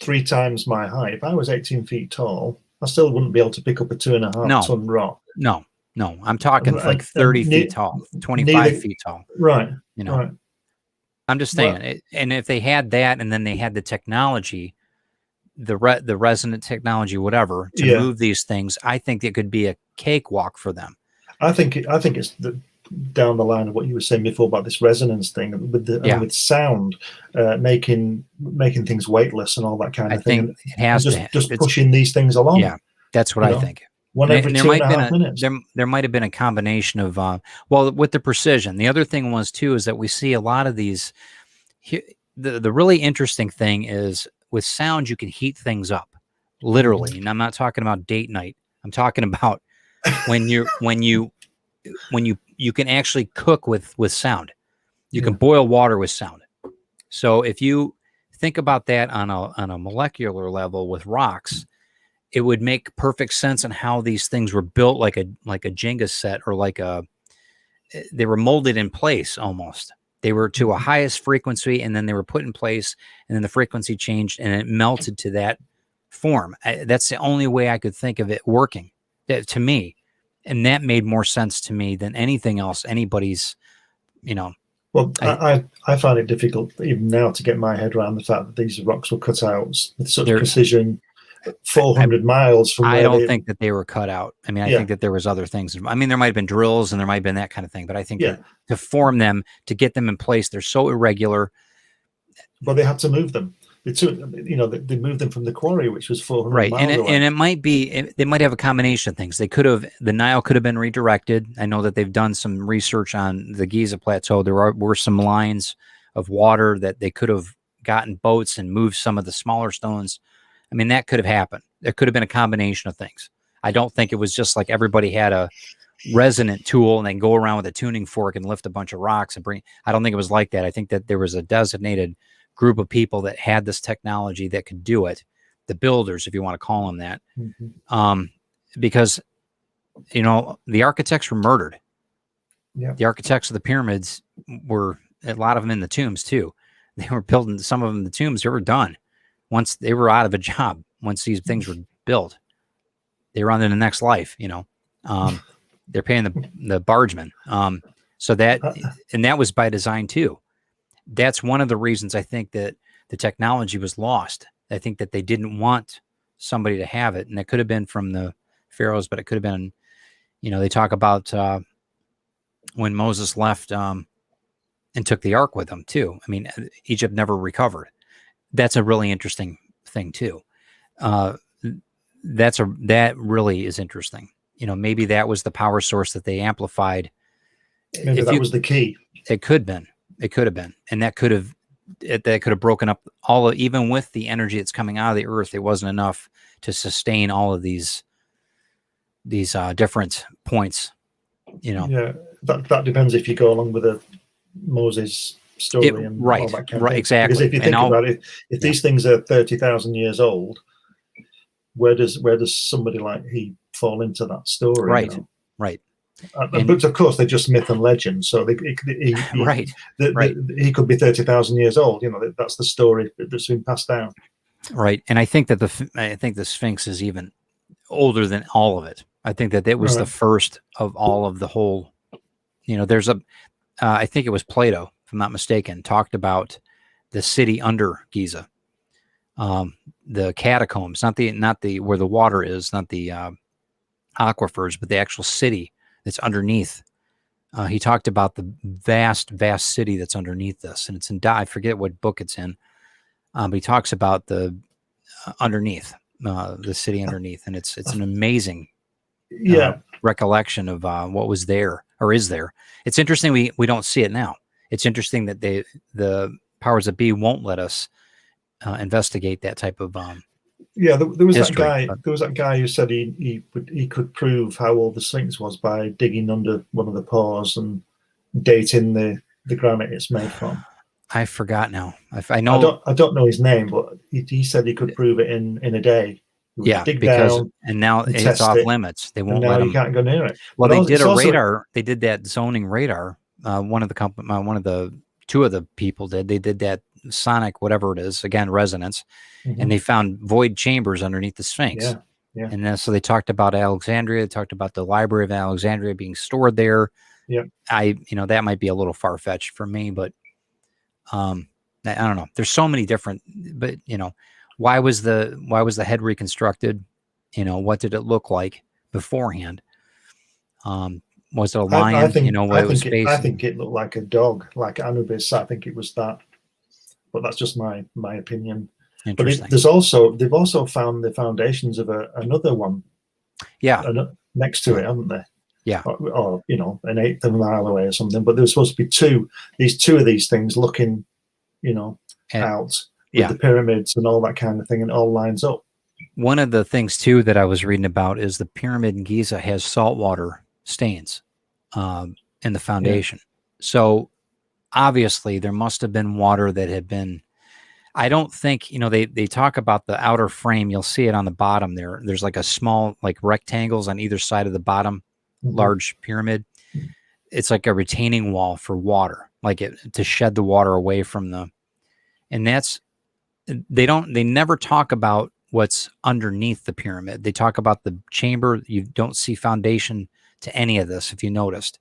3 times my height, if I was 18 feet tall, I still wouldn't be able to pick up a 2.5 ton rock. No. I'm talking like 30 feet tall, 25 feet tall. Right. You know, right. I'm just saying. And if they had that, and then they had the technology, the resonant technology, whatever, to move these things, I think it could be a cakewalk for them. I think it's down the line of what you were saying before about this resonance thing with sound, making things weightless and all that kind of thing. It has just pushing these things along. Yeah, that's what I think. One every 2.5 minutes. There might have been a combination of well, with the precision. The other thing was too is that we see a lot of these. The really interesting thing is with sound, you can heat things up, literally. And I'm not talking about date night. I'm talking about when you can actually cook with sound. You can boil water with sound. So if you think about that on a molecular level with rocks, it would make perfect sense on how these things were built, like a Jenga set, or they were molded in place almost. They were to a highest frequency, and then they were put in place, and then the frequency changed, and it melted to that form. That's the only way I could think of it working, to me. And that made more sense to me than anything else anybody's, Well, I find it difficult even now to get my head around the fact that these rocks were cut out with such precision, 400 miles from where I don't think that they were cut out. I mean, I think that there was other things. I mean, there might have been drills and there might have been that kind of thing, but I think that to form them, to get them in place, they're so irregular. Well, they had to move them. They moved them from the quarry, which was 400 miles away. And it might be, they might have a combination of things. The Nile could have been redirected. I know that they've done some research on the Giza Plateau. There were some lines of water that they could have gotten boats and moved some of the smaller stones. I mean, that could have happened. There could have been a combination of things. I don't think it was just like everybody had a resonant tool and they can go around with a tuning fork and lift a bunch of rocks and bring. I don't think it was like that. I think that there was a designated group of people that had this technology that could do it. The builders, if you want to call them that, because the architects were murdered. Yeah, the architects of the pyramids were, a lot of them in the tombs too. They were building some of them in the tombs. They were done. Once they were out of a job, once these things were built, they were on to the next life, they're paying the bargemen. So that, and that was by design too. That's one of the reasons I think that the technology was lost. I think that they didn't want somebody to have it. And it could have been from the pharaohs, but it could have been, they talk about when Moses left and took the ark with him too. I mean, Egypt never recovered. That's a really interesting thing too. That really is interesting. Maybe that was the power source that they amplified. Maybe that was the key. It could have been, and that could have broken up even with the energy that's coming out of the earth. It wasn't enough to sustain all of these different points. Yeah, that depends if you go along with the Moses story and all that kind of thing. Exactly. Because if you think about it, if these things are 30,000 years old, where does somebody like he fall into that story? Right. But of course, they're just myth and legend. So he could be 30,000 years old. That's the story that's been passed down. Right, and I think that the Sphinx is even older than all of it. I think that was the first of all of the whole. There's I think it was Plato, if I'm not mistaken, talked about the city under Giza, the catacombs, not the where the water is, not the aquifers, but the actual city that's underneath. He talked about the vast city that's underneath this, and it's in I forget what book it's in, but he talks about the underneath, the city underneath, and it's an amazing. recollection of what was there or is there. It's interesting we don't see it now. It's interesting that the powers that be won't let us investigate that type of yeah. There was that history. guy. But There was that guy who said he could prove how old the Sphinx was by digging under one of the paws and dating the granite it's made from. I forgot now. I know. I don't know his name, but he said he could prove it in a day. He would Yeah, dig because down and now and it's test off it, limits. They and won't let now you them. can't go near it. Well, But they also, did it's a also radar. They did that zoning radar. One of the two of the people did. They did that sonic whatever it is again resonance, and they found void chambers underneath the Sphinx. yeah, yeah, And then so they talked about Alexandria. They talked about the Library of Alexandria being stored there. yeah. That might be a little far fetched for me, but I don't know. There's so many different, but why was the head reconstructed? What did it look like beforehand? Was it a lion? What it was I based. think it looked like a dog, like Anubis. I think it was that, but that's just my opinion. But Interesting. they've also found the foundations of another one. Yeah. Next to it, haven't they? Yeah. Or an eighth of a mile away or something. But there's supposed to be two of these things looking, out with the pyramids and all that kind of thing, and it all lines up. One of the things too that I was reading about is the pyramid in Giza has saltwater stains in the foundation. Yeah. So obviously there must have been water that had been. I don't think they talk about the outer frame. You'll see it on the bottom there. There's like a small rectangles on either side of the bottom large pyramid. It's like a retaining wall for water, to shed the water away from the. And they never talk about what's underneath the pyramid. They talk about the chamber. You don't see foundation to any of this. If you noticed,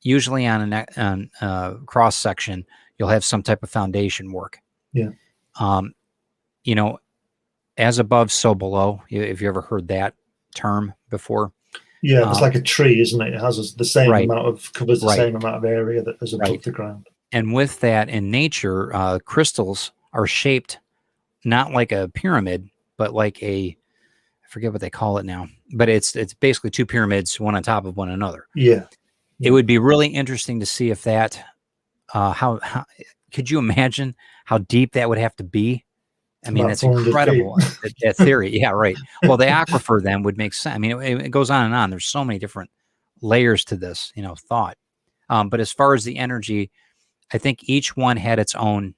usually on a cross section, you'll have some type of foundation work. Yeah. As above, so below. Have you ever heard that term before? Yeah, it's like a tree, isn't it? It has the same amount of covers the same amount of area that is above the ground. And with that, in nature, crystals are shaped not like a pyramid, but like I forget what they call it now, but it's basically two pyramids, one on top of one another. Yeah. It would be really interesting to see if that, how could you imagine how deep that would have to be? I mean, that's incredible. That theory. Yeah, right. Well, the aquifer then would make sense. I mean, it goes on and on. There's so many different layers to this, thought. But as far as the energy, I think each one had its own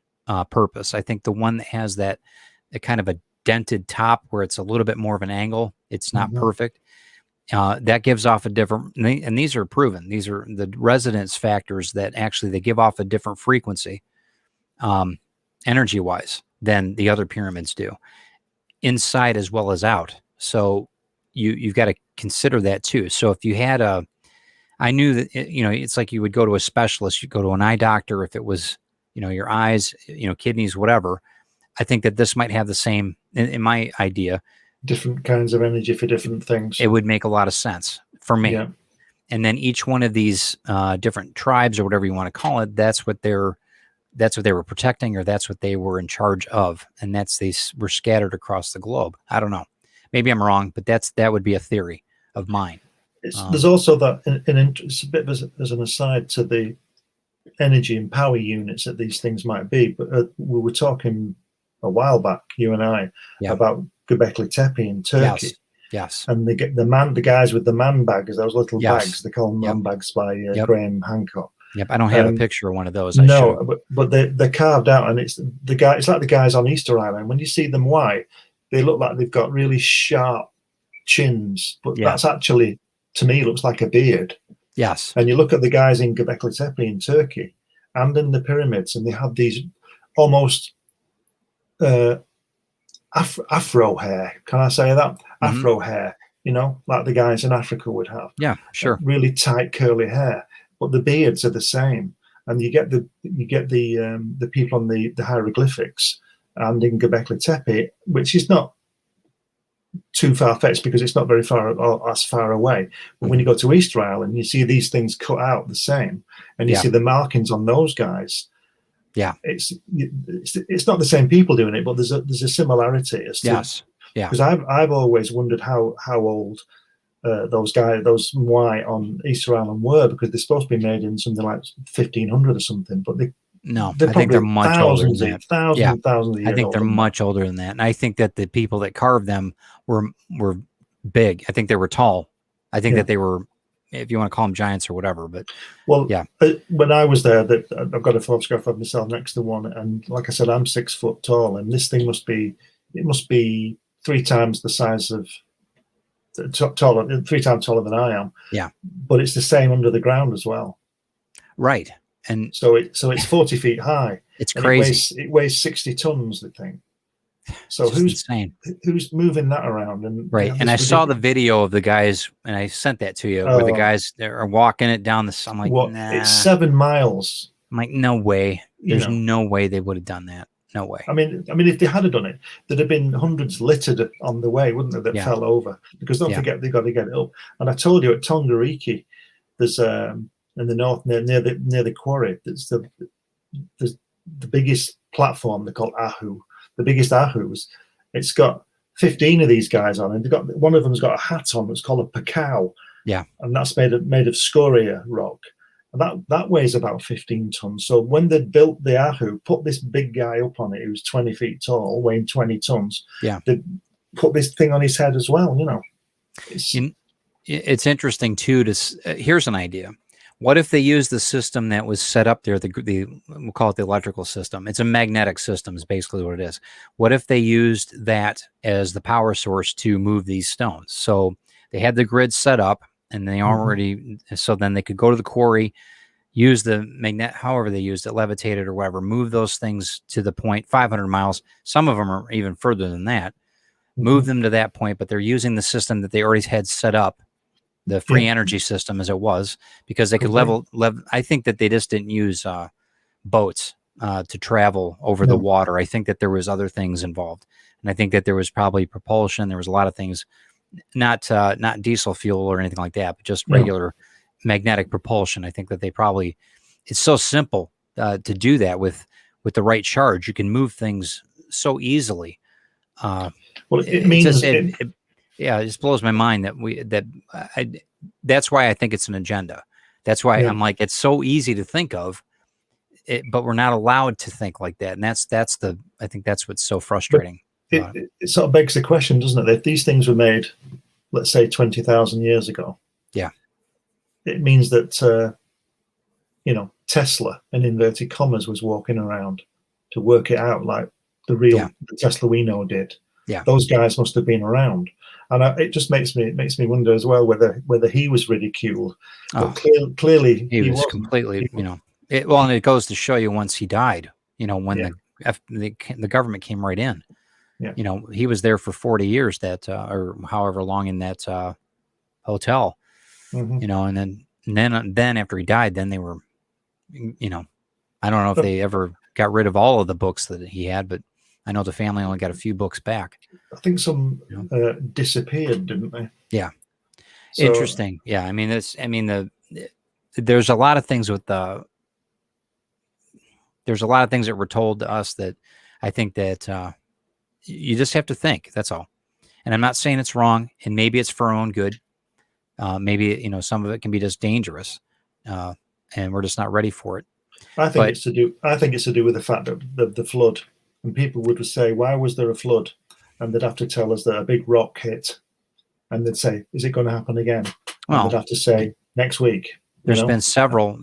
purpose. I think the one that has that kind of a dented top where it's a little bit more of an angle, it's not perfect. That gives off a different, and these are proven. These are the resonance factors that actually they give off a different frequency, energy-wise, than the other pyramids do, inside as well as out. So you've got to consider that too. So if you had I knew that it's like you would go to a specialist, you go to an eye doctor if it was your eyes, kidneys, whatever. I think that this might have the same in my idea. Different kinds of energy for different things. It would make a lot of sense for me. Yeah. And then each one of these different tribes or whatever you want to call it, that's what they were protecting, or that's what they were in charge of. And they were scattered across the globe. I don't know. Maybe I'm wrong, but that would be a theory of mine. There's also that it's a bit as an aside to the energy and power units that these things might be. But we were talking a while back, you and I, about Göbekli Tepe in Turkey. Yes. And they get the guys with the man bags, those little bags. They call them man bags by Graham Hancock. Yep. I don't have a picture of one of those. But they're carved out, and it's like the guys on Easter Island. When you see them white, they look like they've got really sharp chins, but that's actually, to me, looks like a beard. Yes. And you look at the guys in Göbekli Tepe in Turkey and in the pyramids, and they have these almost afro hair. Can I say that? Afro hair, like the guys in Africa would have. Yeah, sure. Really tight curly hair, but the beards are the same. And you get the people on the hieroglyphics, and in Göbekli Tepe, which is not too far-fetched because it's not very far or as far away. But when you go to Easter Island, you see these things cut out the same, and you see the markings on those guys. Yeah, it's not the same people doing it, but there's a similarity as to, yes, yeah. Because I've always wondered how old those Y on Easter Island were, because they're supposed to be made in something like 1500 or something, but they're I think they're probably much older than that. thousands and thousands of I years think old they're than that. much older than that. And I think that the people that carved them were big. I think they were tall. I think that they were, if you want to call them giants or whatever, but when I was there, I've got a photograph of myself next to one, and like I said, I'm 6 foot tall, and this thing must be 3 times the size of taller, 3 times taller than I am. Yeah, but it's the same under the ground as well. Right, and so it's 40 feet high. It's and crazy. It weighs 60 tons, the thing. So insane. Who's moving that around? And right, and I saw the video of the guys, and I sent that to you, where the guys are walking it down the. I'm like, nah. It's 7 miles. I'm like, no way. There's no way they would have done that. No way. I mean, if they had done it, there'd have been hundreds littered on the way, wouldn't there, that fell over? Because don't forget, they've got to get it up. And I told you at Tongariki, there's in the north near the quarry, there's the biggest platform. They call Ahu, the biggest Ahus. It's got 15 of these guys on, and one of them's got a hat on that's called a pakau. Yeah, and that's made of scoria rock. And that weighs about 15 tons. So when they built the Ahu, put this big guy up on it who's 20 feet tall, weighing 20 tons. Yeah, they put this thing on his head as well. It's interesting too. Here's an idea. What if they use the system that was set up there? We'll call it the electrical system. It's a magnetic system, is basically what it is. What if they used that as the power source to move these stones? So they had the grid set up, and they already, so then they could go to the quarry, use the magnet, however they used it, levitate it or whatever, move those things to the point, 500 miles. Some of them are even further than that. Move them to that point, but they're using the system that they already had set up, the free energy system as it was, because they could level. I think that they just didn't use boats to travel over the water. I think that there was other things involved, and I think that there was probably propulsion. There was a lot of things, not diesel fuel or anything like that, but just regular magnetic propulsion. I think that they probably, it's so simple to do that with the right charge. You can move things so easily. Well, it means it just blows my mind that's why I think it's an agenda. That's why I'm like, it's so easy to think of it, but we're not allowed to think like that. And I think that's what's so frustrating. It sort of begs the question, doesn't it? If these things were made, let's say 20,000 years ago, it means that, Tesla, in inverted commas, was walking around to work it out like the real the Tesla we know did. Yeah, those guys must have been around, and it just makes me wonder as well whether he was ridiculed. But clearly he was completely, and it goes to show you, once he died, when the government came right in, he was there for 40 years, or however long in that hotel, and then after he died, then they were, I don't know if they ever got rid of all of the books that he had, but I know the family only got a few books back. I think some disappeared, didn't they? Yeah. So, interesting. Yeah. There's a lot of things there's a lot of things that were told to us that I think that you just have to think. That's all. And I'm not saying it's wrong, and maybe it's for our own good. Maybe, some of it can be just dangerous, and we're just not ready for it. I think it's to do with the fact that the flood. And people would say, why was there a flood? And they'd have to tell us that a big rock hit. And they'd say, is it going to happen again? Well, and they'd have to say, next week. There's been several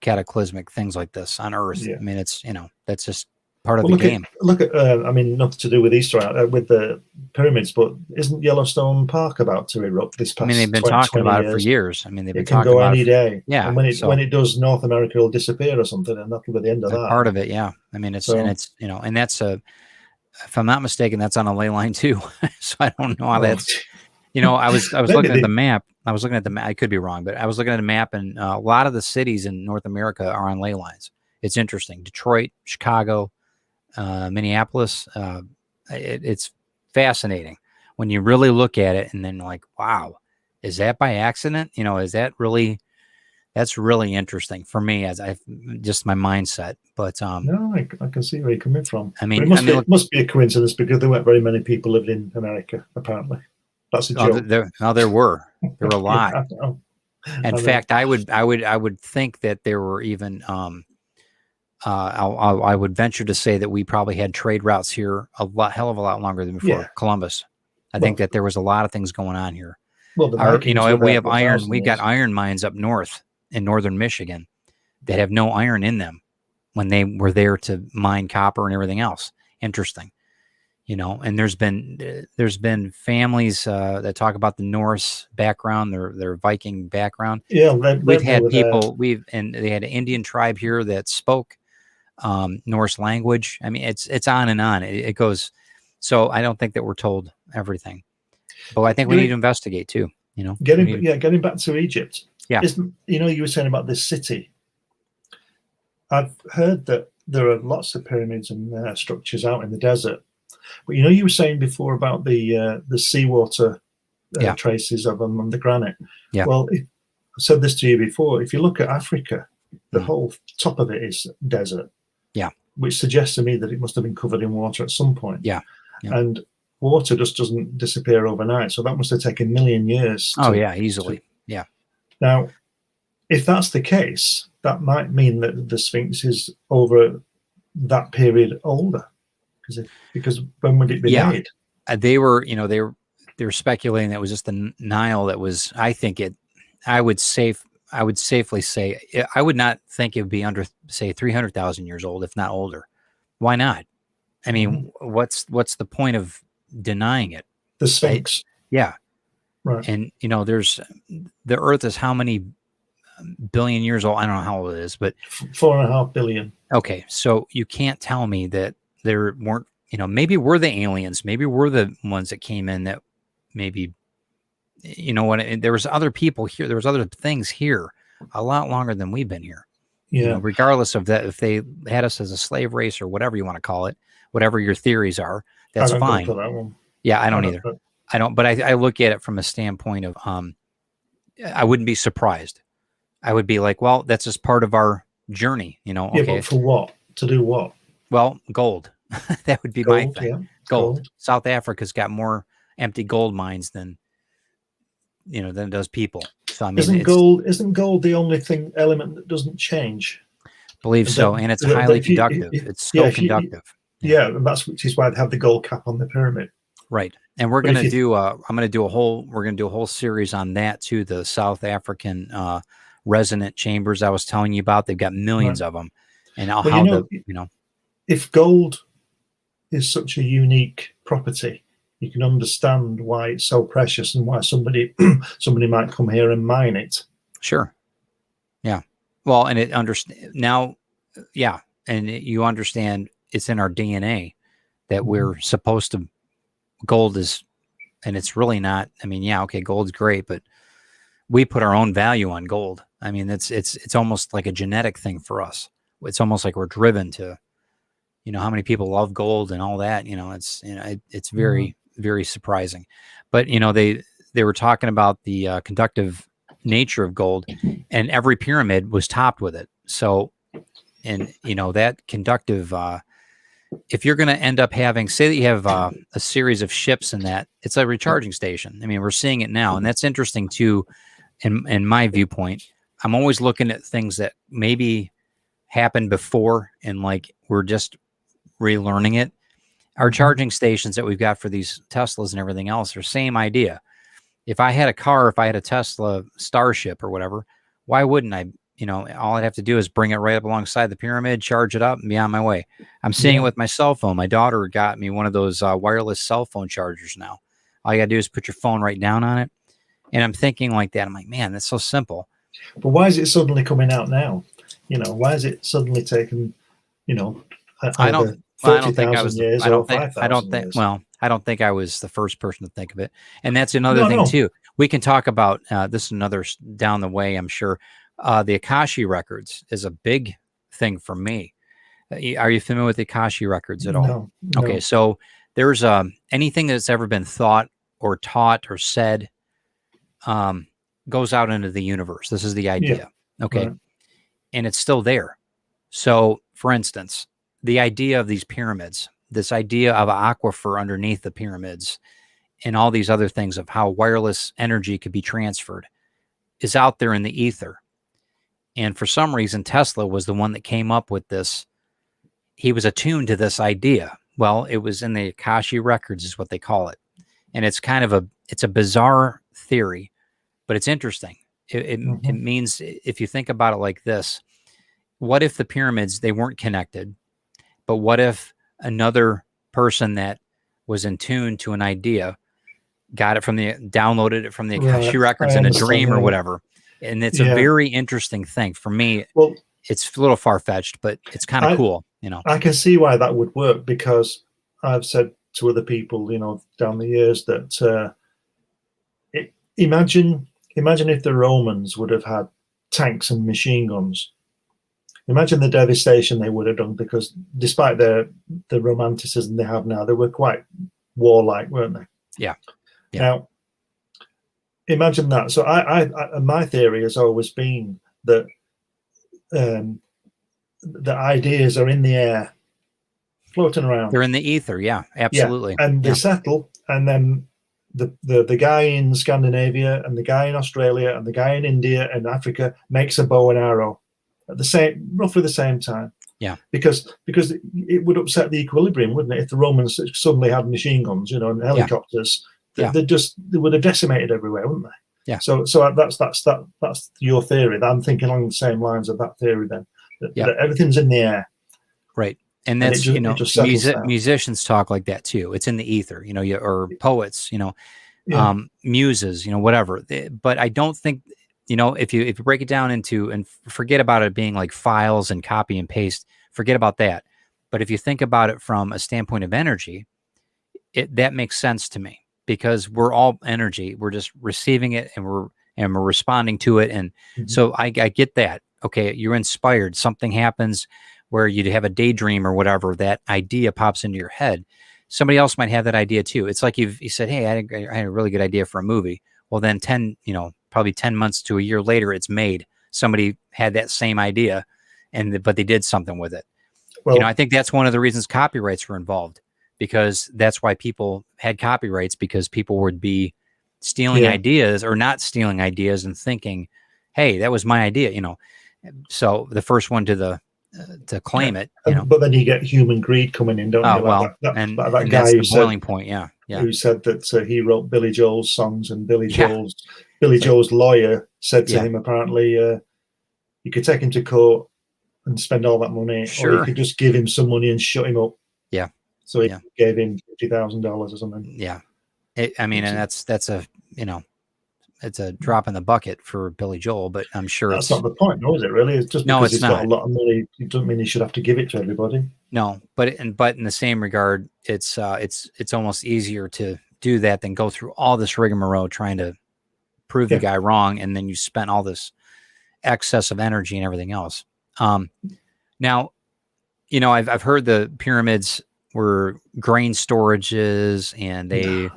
cataclysmic things like this on Earth. Yeah. I mean, it's, that's just part of the game. Look at nothing to do with Easter, with the pyramids, but isn't Yellowstone Park about to erupt this past? They've been talking about it for years. They've been talking about it. It can go any day. Yeah. And when it does, North America will disappear or something, and that'll be the end of that. Part of it, yeah. And that's if I'm not mistaken, that's on a ley line too. So I don't know how that's. I was looking at the map. I could be wrong, but I was looking at a map, and a lot of the cities in North America are on ley lines. It's interesting. Detroit, Chicago, Minneapolis. It's fascinating when you really look at it, and then like, wow, is that by accident? Is that really? That's really interesting for me, as just my mindset. But no, I can see where you're coming from. It must be a coincidence, because there weren't very many people living in America, apparently. That's a Oh, joke. there were a lot. Yeah, I know. In fact, I would think that there were even I would venture to say that we probably had trade routes here hell of a lot longer than before Yeah. Columbus. I think Well, that there was a lot of things going on here. the Vikings were We there have for 1,000 we've got years. iron mines up north in northern Michigan that have no iron in them when they were there to mine copper and everything else. Interesting. And there's been families that talk about the Norse background, their Viking background. Yeah, We've they had were there. people, and they had an Indian tribe here that spoke Norse language. I mean, it's on and on. It goes. So I don't think that we're told everything, but I think we need to investigate too. Getting back to Egypt. Yeah. You were saying about this city. I've heard that there are lots of pyramids and structures out in the desert. But you were saying before about the seawater traces of them on the granite. Yeah. Well, I've said this to you before. If you look at Africa, the whole top of it is desert. Yeah. Which suggests to me that it must have been covered in water at some point. Yeah. And water just doesn't disappear overnight. So that must have taken a million years. Easily. Yeah. Now, if that's the case, that might mean that the Sphinx is over that period older. Because when would it be made? They were speculating that it was just the Nile that was. I would safely say I would not think it would be under, say, 300,000 years old, if not older. Why not? I mean, what's the point of denying it? The Sphinx. Yeah. Right. And there's the Earth is how many billion years old? I don't know how old it is, but 4.5 billion. Okay, so you can't tell me that there weren't, maybe we're the aliens, maybe we're the ones that came in that maybe, there was other people here, there was other things here a lot longer than we've been here. Yeah. Regardless of that, if they had us as a slave race or whatever you want to call it, whatever your theories are, that's fine. For that one. Yeah, I don't either. I don't, but I look at it from a standpoint of, I wouldn't be surprised. I would be like, well, that's just part of our journey, Okay. Yeah, but for what? To do what? Well, gold. That would be my thing. Yeah. Gold. South Africa's got more empty gold mines than it does people. So I mean, isn't gold the only element that doesn't change? Believe so, and it's highly conductive. It's so conductive. Which is why they have the gold cap on the pyramid. Right. And we're going to do a whole series on that too. The South African resonant chambers I was telling you about. They've got millions of them. And if gold is such a unique property, you can understand why it's so precious and why somebody might come here and mine it. Sure. Yeah. Well, and you understand it's in our DNA that we're supposed to. Gold is, and it's really not. I mean, gold's great, but we put our own value on gold. I mean, it's almost like a genetic thing for us. It's almost like we're driven to, how many people love gold and all that. It's very, very surprising. But they were talking about the conductive nature of gold, and every pyramid was topped with it. So, and that conductive. If you're going to end up having, say that you have a series of ships in that, it's a recharging station. I mean, we're seeing it now, and that's interesting too. In my viewpoint, I'm always looking at things that maybe happened before, and like we're just relearning it. Our charging stations that we've got for these Teslas and everything else are same idea. If I had a Tesla Starship or whatever, why wouldn't I? All I'd have to do is bring it right up alongside the pyramid, charge it up, and be on my way. I'm seeing it with my cell phone. My daughter got me one of those wireless cell phone chargers now. All you got to do is put your phone right down on it. And I'm thinking like that. I'm like, man, that's so simple. But why is it suddenly coming out now? Why is it suddenly taken, I don't think I was. I don't think I was the first person to think of it. And that's another thing too. We can talk about this is another down the way, I'm sure. The Akashic records is a big thing for me. Are you familiar with the Akashic records at all? No. Okay, so there's anything that's ever been thought or taught or said goes out into the universe. This is the idea. Yeah. Okay, right. And it's still there. So, for instance, the idea of these pyramids, this idea of an aquifer underneath the pyramids, and all these other things of how wireless energy could be transferred is out there in the ether. And for some reason, Tesla was the one that came up with this. He was attuned to this idea. Well, it was in the Akashic records is what they call it. And it's kind of it's a bizarre theory, but it's interesting. It means, if you think about it like this, what if the pyramids, they weren't connected, but what if another person that was in tune to an idea downloaded it from the Akashic records in a dream or whatever? And it's a very interesting thing. For me, well, it's a little far-fetched, but it's kind of cool, you know. I can see why that would work, because I've said to other people, you know, down the years that imagine if the Romans would have had tanks and machine guns. Imagine the devastation they would have done, because despite the romanticism they have now, they were quite warlike, weren't they? Yeah. Now, imagine that. So my theory has always been that the ideas are in the air, floating around. They're in the ether. Yeah, absolutely. Yeah. And they settle, and then the guy in Scandinavia and the guy in Australia and the guy in India and Africa makes a bow and arrow at roughly the same time. Yeah. Because it would upset the equilibrium, wouldn't it? If the Romans suddenly had machine guns, you know, and helicopters, they would have decimated everywhere, wouldn't they? Yeah. So that's your theory. I'm thinking along the same lines of that theory then. That everything's in the air. Right. And that's, you know, musicians talk like that too. It's in the ether, you know, or poets, you know, muses, you know, whatever. But I don't think, you know, if you break it down into, and forget about it being like files and copy and paste, forget about that. But if you think about it from a standpoint of energy, that makes sense to me, because we're all energy. We're just receiving it, and we're responding to it. And so I get that. Okay, you're inspired. Something happens where you have a daydream or whatever. That idea pops into your head. Somebody else might have that idea too. It's like you said, hey, I had a really good idea for a movie. Well, then probably 10 months to a year later, it's made. Somebody had that same idea, but they did something with it. Well, you know, I think that's one of the reasons copyrights were involved, because that's why people had copyrights, because people would be stealing ideas or not stealing ideas and thinking, hey, that was my idea, you know. So the first one to claim it, you know. But then you get human greed coming in, don't you? Well, that and guy that's who the boiling point, who said that he wrote Billy Joel's songs, and Billy Joel's lawyer said to him, apparently, you could take him to court and spend all that money, or you could just give him some money and shut him up. Yeah. So he gave him $50,000 or something. Yeah. I mean, and that's a, you know, it's a drop in the bucket for Billy Joel, but I'm sure that's not the point, no, is it really? It's just because he's got a lot of money, it doesn't mean he should have to give it to everybody. No, but in the same regard, it's almost easier to do that than go through all this rigmarole trying to prove the guy wrong, and then you spent all this excess of energy and everything else. Now, you know, I've heard the pyramids were grain storages, and they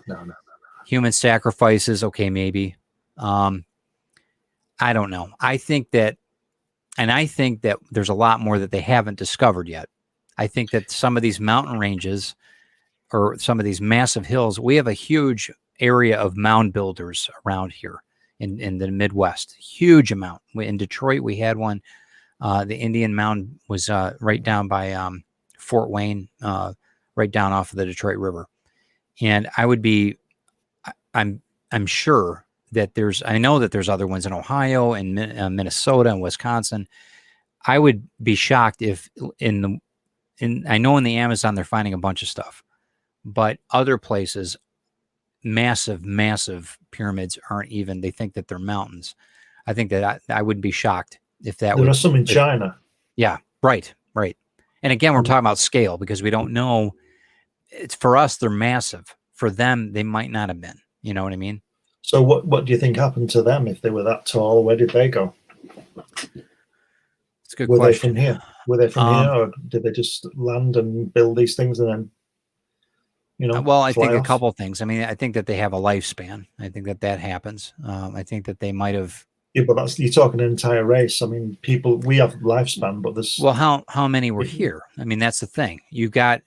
human sacrifices. Okay, maybe. I don't know. I think that there's a lot more that they haven't discovered yet. I think that some of these mountain ranges, or some of these massive hills, we have a huge area of mound builders around here in the Midwest. Huge amount. In Detroit, we had one. The Indian Mound was right down by Fort Wayne, right down off of the Detroit River. And I'm sure that I know that there's other ones in Ohio and Minnesota and Wisconsin. I would be shocked if I know in the Amazon they're finding a bunch of stuff, but other places, massive pyramids aren't even, they think that they're mountains. I think that I would be shocked if that there are some in China. Yeah, right. And again, we're talking about scale, because we don't know. It's, for us, they're massive. For them, they might not have been. You know what I mean? So what do you think happened to them if they were that tall? Where did they go? It's a good question. They from here? Were they from here, or did they just land and build these things and then, you know? Well, I think a couple of things. I mean, I think that they have a lifespan. I think that happens. I think that they might have. Yeah, but you're talking an entire race. I mean, we have lifespan, but there's. Well, how many were here? I mean, that's the thing. You've got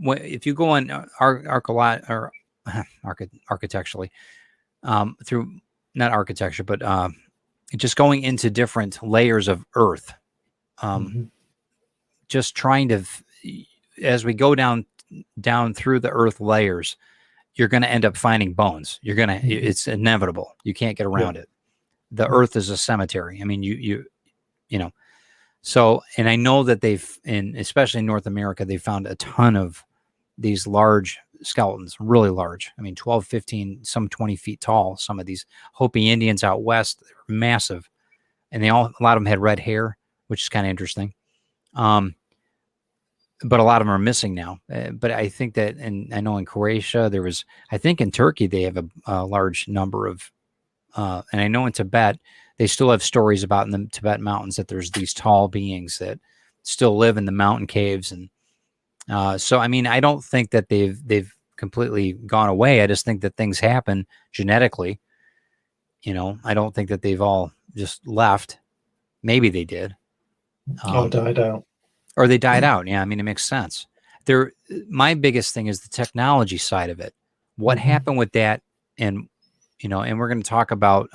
if you go on architecturally, through not architecture, but just going into different layers of earth, just trying to, as we go down through the earth layers, you're going to end up finding bones. You're going to, it's inevitable. You can't get around it. The earth is a cemetery. I mean, you know, so, and I know that especially in North America, they found a ton of these large skeletons, really large. I mean, 12, 15, some 20 feet tall. Some of these Hopi Indians out west, they were massive. And a lot of them had red hair, which is kind of interesting. But a lot of them are missing now. But I think that, and I know in Croatia, I think in Turkey, they have a large number of, and I know in Tibet, they still have stories about in the Tibet mountains that there's these tall beings that still live in the mountain caves. And so, I mean, I don't think that they've completely gone away. I just think that things happen genetically. You know, I don't think that they've all just left. Maybe they did. Or died out. Or they died out. Yeah, I mean, it makes sense. My biggest thing is the technology side of it. What happened with that? And, you know, and we're going to talk about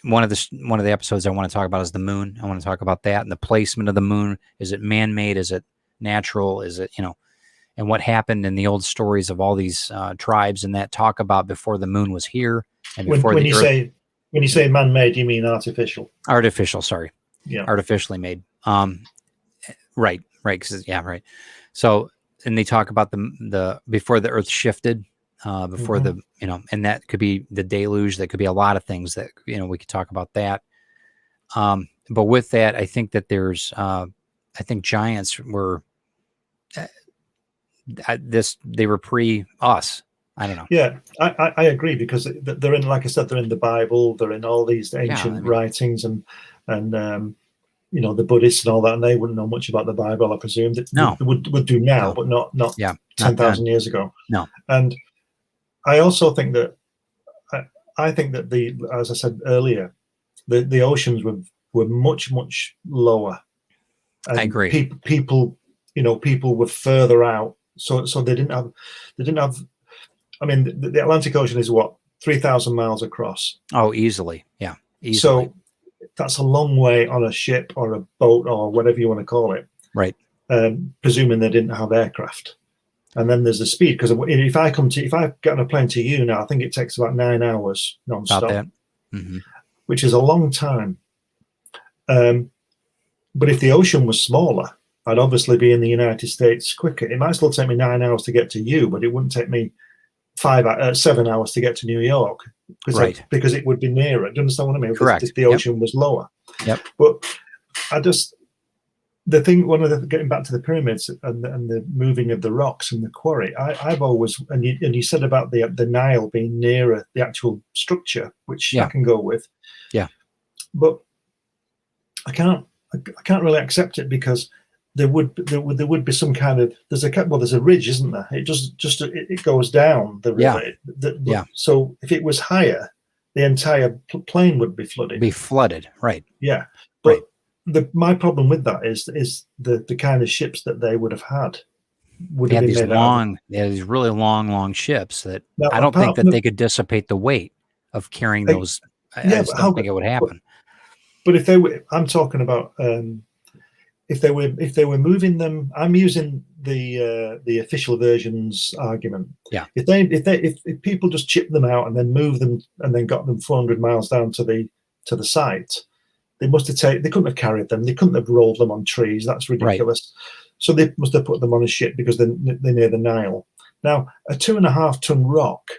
one of the episodes I want to talk about is the moon. I want to talk about that and the placement of the moon. Is it man-made? Is it natural? Is it, you know, and what happened in the old stories of all these tribes and that talk about before the moon was here and before when you say man-made, you mean artificial? Artificial, sorry. Yeah. Artificially made. Right. Cause right. So, and they talk about the before the earth shifted, before the, you know, and that could be the deluge. That could be a lot of things that, you know, we could talk about that. But with that, I think that I think giants were, they were pre us. I don't know. Yeah, I agree because they're in, like I said, they're in the Bible. They're in all these ancient writings and you know, the Buddhists and all that, and they wouldn't know much about the Bible, I presume. That they would do now, but not 10,000 years ago. No. And I also think that I think that as I said earlier, the oceans were much lower. And I agree. People were further out, so they didn't have. I mean, the Atlantic Ocean is what, 3,000 miles across. Oh, easily, yeah, easily. So that's a long way on a ship or a boat or whatever you want to call it. Right. Presuming they didn't have aircraft. And then there's the speed, because if I get on a plane to you now, I think it takes about 9 hours non-stop. About that. Which is a long time. But if the ocean was smaller, I'd obviously be in the United States quicker. It might still take me 9 hours to get to you, but it wouldn't take me 7 hours to get to New York, because it would be nearer. Do you understand what I mean? Correct. If the ocean was lower. Yep. But getting back to the pyramids and the moving of the rocks and the quarry, I've always, and you said about the Nile being nearer the actual structure, which I can go with. Yeah. But I can't really accept it, because there would be some kind of, there's a ridge, isn't there? It it goes down the river. So if it was higher, the entire plain would be flooded. Right. Yeah. But my problem with that is the kind of ships that they would have had. They had these really long ships that I don't think that they could dissipate the weight of carrying those. I just don't think it would happen. But if they were, I'm talking about. If they were moving them, I'm using the official version's argument. Yeah. If people just chipped them out and then moved them and then got them 400 miles down to the site, they couldn't have carried them. They couldn't have rolled them on trees. That's ridiculous. Right. So they must have put them on a ship, because they're near the Nile. Now, a 2.5 ton rock.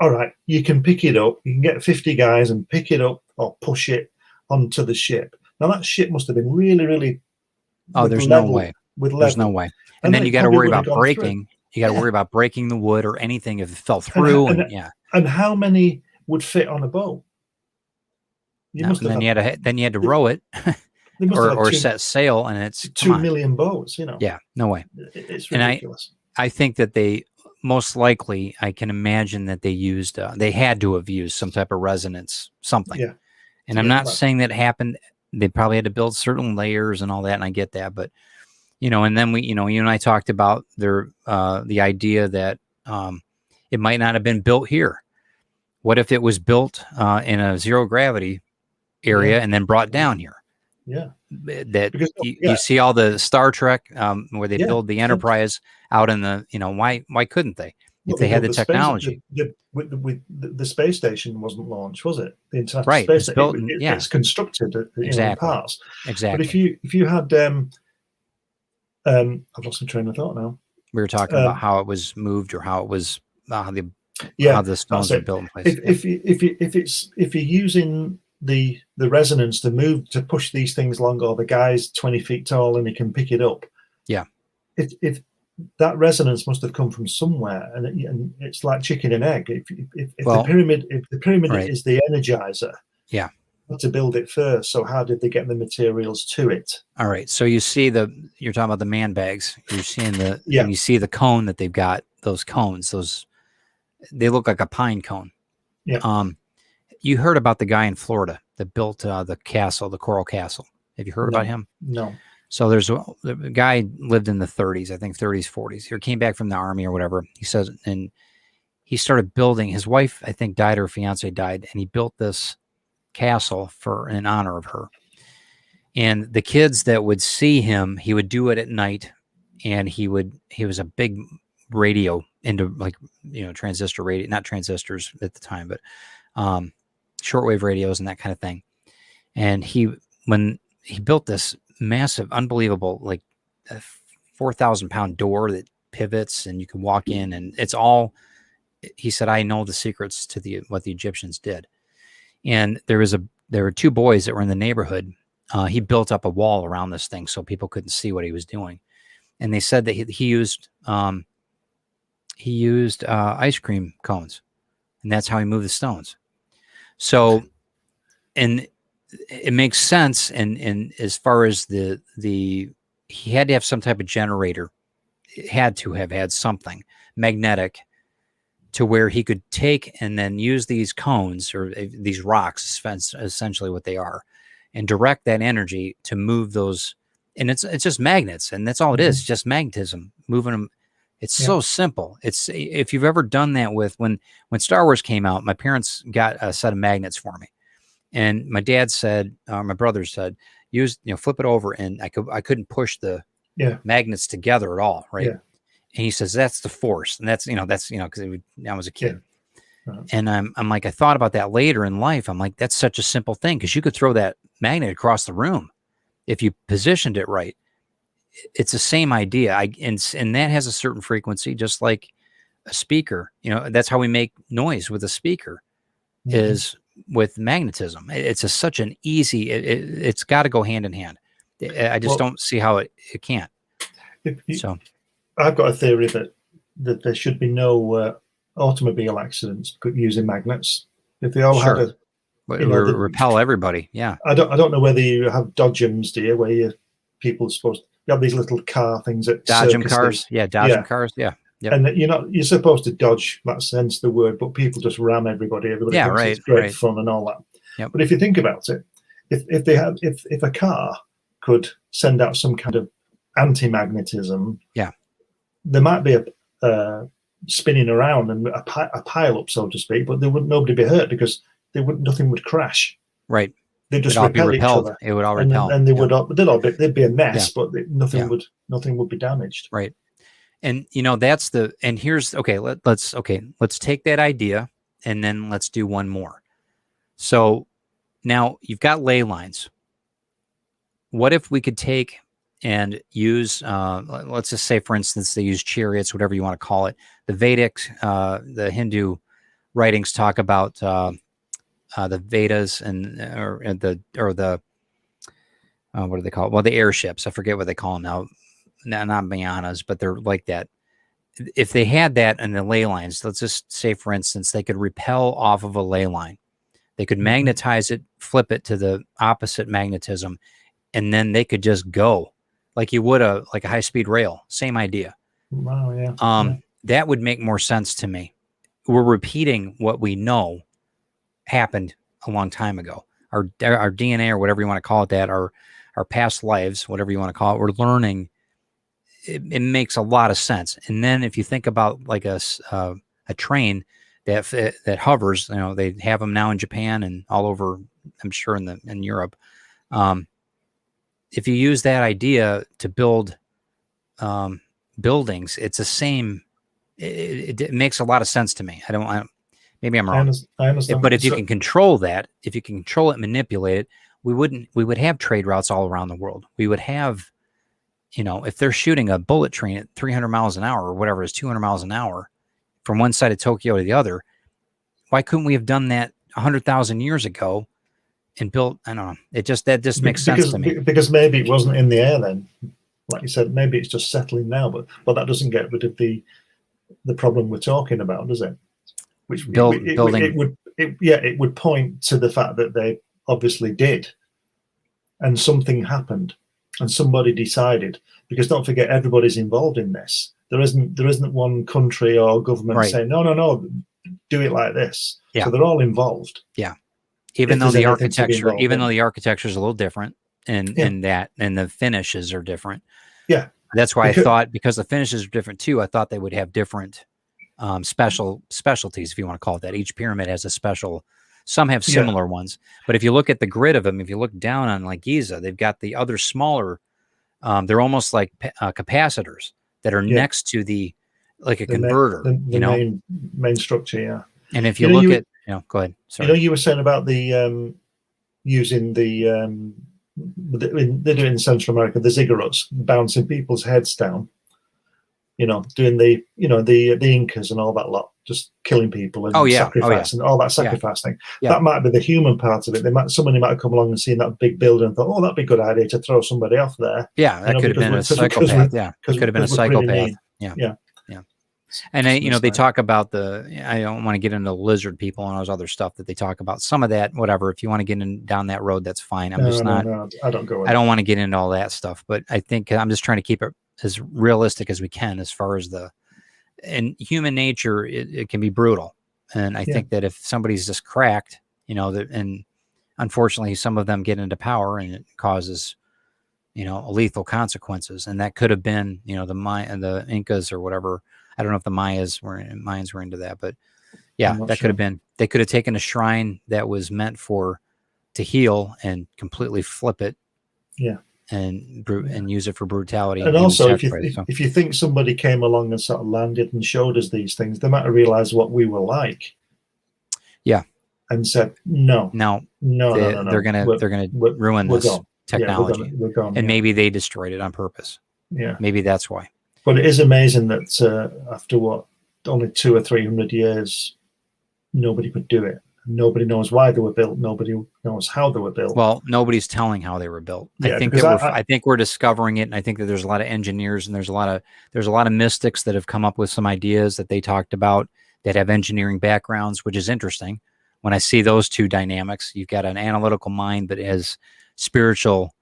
All right, you can pick it up. You can get 50 guys and pick it up or push it onto the ship. Now, that ship must have been really, really. Oh, there's no way. There's no way. And then you got to worry about breaking. You got to worry about breaking the wood or anything if it fell through. And how many would fit on a boat? You had to row it, or set sail, and it's 2 million boats. You know. Yeah, no way. It's ridiculous. And I think that they most likely, I can imagine that they used. They had to have used some type of resonance, something. Yeah. And I'm not saying that happened. They probably had to build certain layers and all that, and I get that. But And then you and I talked about the idea that it might not have been built here. What if it was built in a zero gravity area and then brought down here? Yeah. That Because you see all the Star Trek where they build the and Enterprise out in the, why couldn't they? If they had the technology. With the space station wasn't launched, was it? The International Right. Space It's built, it's constructed in exactly. parts. Exactly. But if you had I've lost my train of thought now. We were talking about how it was moved, or how it was how the stones are built in place. If you're using the resonance to push these things along, or the guy's 20 feet tall and he can pick it up. Yeah. If that resonance must have come from somewhere, and it's like chicken and egg. If the pyramid right. is the energizer, yeah, to build it first. So how did they get the materials to it? All right. So you're talking about the man bags. You're seeing and you see the cone that they've got. Those cones, they look like a pine cone. Yeah. You heard about the guy in Florida that built the castle, the Coral Castle. Have you heard about him? No. So there's a guy lived in the 30s, I think 30s, 40s. He came back from the army or whatever. He says, and he started building. His wife, I think, died, or her fiance died, and he built this castle in honor of her. And the kids that would see him, he would do it at night, and he was a big radio into, like, transistor radio, not transistors at the time, but shortwave radios and that kind of thing. And when he built this massive, unbelievable, like 4,000-pound door that pivots and you can walk in, and it's all, he said, I know the secrets to what the Egyptians did. And there were two boys that were in the neighborhood. He built up a wall around this thing so people couldn't see what he was doing. And they said that he used ice cream cones, and that's how he moved the stones. So, and it makes sense. And as far as he had to have some type of generator, it had to have had something magnetic to where he could take and then use these cones, or these rocks, essentially what they are, and direct that energy to move those. And it's just magnets, and that's all it is, just magnetism, moving them. It's so simple. It's, if you've ever done that when Star Wars came out, my parents got a set of magnets for me. And my dad said, my brother said, flip it over, and I couldn't push the magnets together at all, right? Yeah. And he says, that's the force. And that's because I was a kid. Yeah. Uh-huh. And I'm like, I thought about that later in life. I'm like, that's such a simple thing, because you could throw that magnet across the room if you positioned it right. It's the same idea. And that has a certain frequency, just like a speaker. That's how we make noise with a speaker, is with magnetism. It's such an easy. It's got to go hand in hand. I just don't see how it can't. I've got a theory that there should be no automobile accidents using magnets. If they all had repel everybody. Yeah. I don't know whether you have dodgems, do you, where people are supposed to have these little car things at Dodgem cars. Yeah, Dodgem cars. Yeah. Yep. And you're supposed to dodge, that sense of the word, but people just ram everybody. Everybody thinks it's great fun and all that. Yep. But if you think about it, if a car could send out some kind of anti-magnetism, there might be a spinning around and a pile up, so to speak, but nobody be hurt, because nothing would crash. Right. They'd just repel each other. It would all repel. And they'd be a mess, but nothing would be damaged. Right. And let's take that idea, and then let's do one more. So now you've got ley lines. What if we could take and use, let's just say, for instance, they use chariots, whatever you want to call it. The Vedic, the Hindu writings talk about the Vedas what do they call it? Well, the airships. I forget what they call them now. Not Mayanas, but they're like that. If they had that in the ley lines, let's just say, for instance, they could repel off of a ley line. They could magnetize it, flip it to the opposite magnetism, and then they could just go like you would a high-speed rail. Same idea. Wow, yeah. That would make more sense to me. We're repeating what we know happened a long time ago. Our DNA, or whatever you want to call it, our past lives, whatever you want to call it, we're learning it makes a lot of sense. And then if you think about like a train that hovers, they have them now in Japan and all over, I'm sure in Europe. If you use that idea to build buildings, it's the same. It makes a lot of sense to me. Maybe I'm wrong. I understand. But if you can control that, if you can control it, manipulate it, we would have trade routes all around the world. We would have, if they're shooting a bullet train at 300 miles an hour or whatever is 200 miles an hour from one side of Tokyo to the other, why couldn't we have done that 100,000 years ago and built? I don't know. That just makes sense to me. Because maybe it wasn't in the air then. Like you said, maybe it's just settling now, but that doesn't get rid of the problem we're talking about, does it? Which building. It would point to the fact that they obviously did, and something happened, and somebody decided. Because don't forget, everybody's involved in this. There isn't one country or government saying no, do it like this. Yeah. So they're all involved. Yeah. Even though the architecture is a little different, and the finishes are different. Yeah. That's why I thought, because the finishes are different too, I thought they would have different specialties, if you want to call it that. Each pyramid has a special. Some have similar ones, but if you look at the grid of them, if you look down on like Giza, they've got the other smaller. They're almost like capacitors that are next to like a converter. The main structure, yeah. And if you look at, go ahead. Sorry. You were saying about the using the they do it in Central America, the ziggurats, bouncing people's heads down. Doing the Incas and all that lot, just killing people and sacrificing, all that sacrifice thing. Yeah. That might be the human part of it. Somebody might have come along and seen that big building and thought, oh, that'd be a good idea to throw somebody off there. Yeah, that could have been a psychopath. Could have been a psychopath. Yeah. And they talk about I don't want to get into lizard people and all those other stuff that they talk about. Some of that, whatever. If you want to get down that road, that's fine. I don't want to get into all that stuff. But I think I'm just trying to keep it as realistic as we can, as far as and human nature, it can be brutal. And I think that if somebody's just cracked, and unfortunately some of them get into power and it causes, lethal consequences. And that could have been, the Incas or whatever. I don't know if the Mayans were into that, but that could have been, they could have taken a shrine that was meant to heal and completely flip it. Yeah. And use it for brutality. And also, if you think somebody came along and sort of landed and showed us these things, they might have realized what we were like. Yeah. And said, no. They're gonna ruin this technology. Yeah, we're gone, and maybe they destroyed it on purpose. Yeah. Maybe that's why. But it is amazing that after only 200 or 300 years, nobody could do it. Nobody knows why they were built. Nobody knows how they were built. Well, nobody's telling how they were built. Yeah, I think we're discovering it, and I think that there's a lot of engineers and there's a lot of mystics that have come up with some ideas that they talked about that have engineering backgrounds, which is interesting. When I see those two dynamics, you've got an analytical mind that has spiritual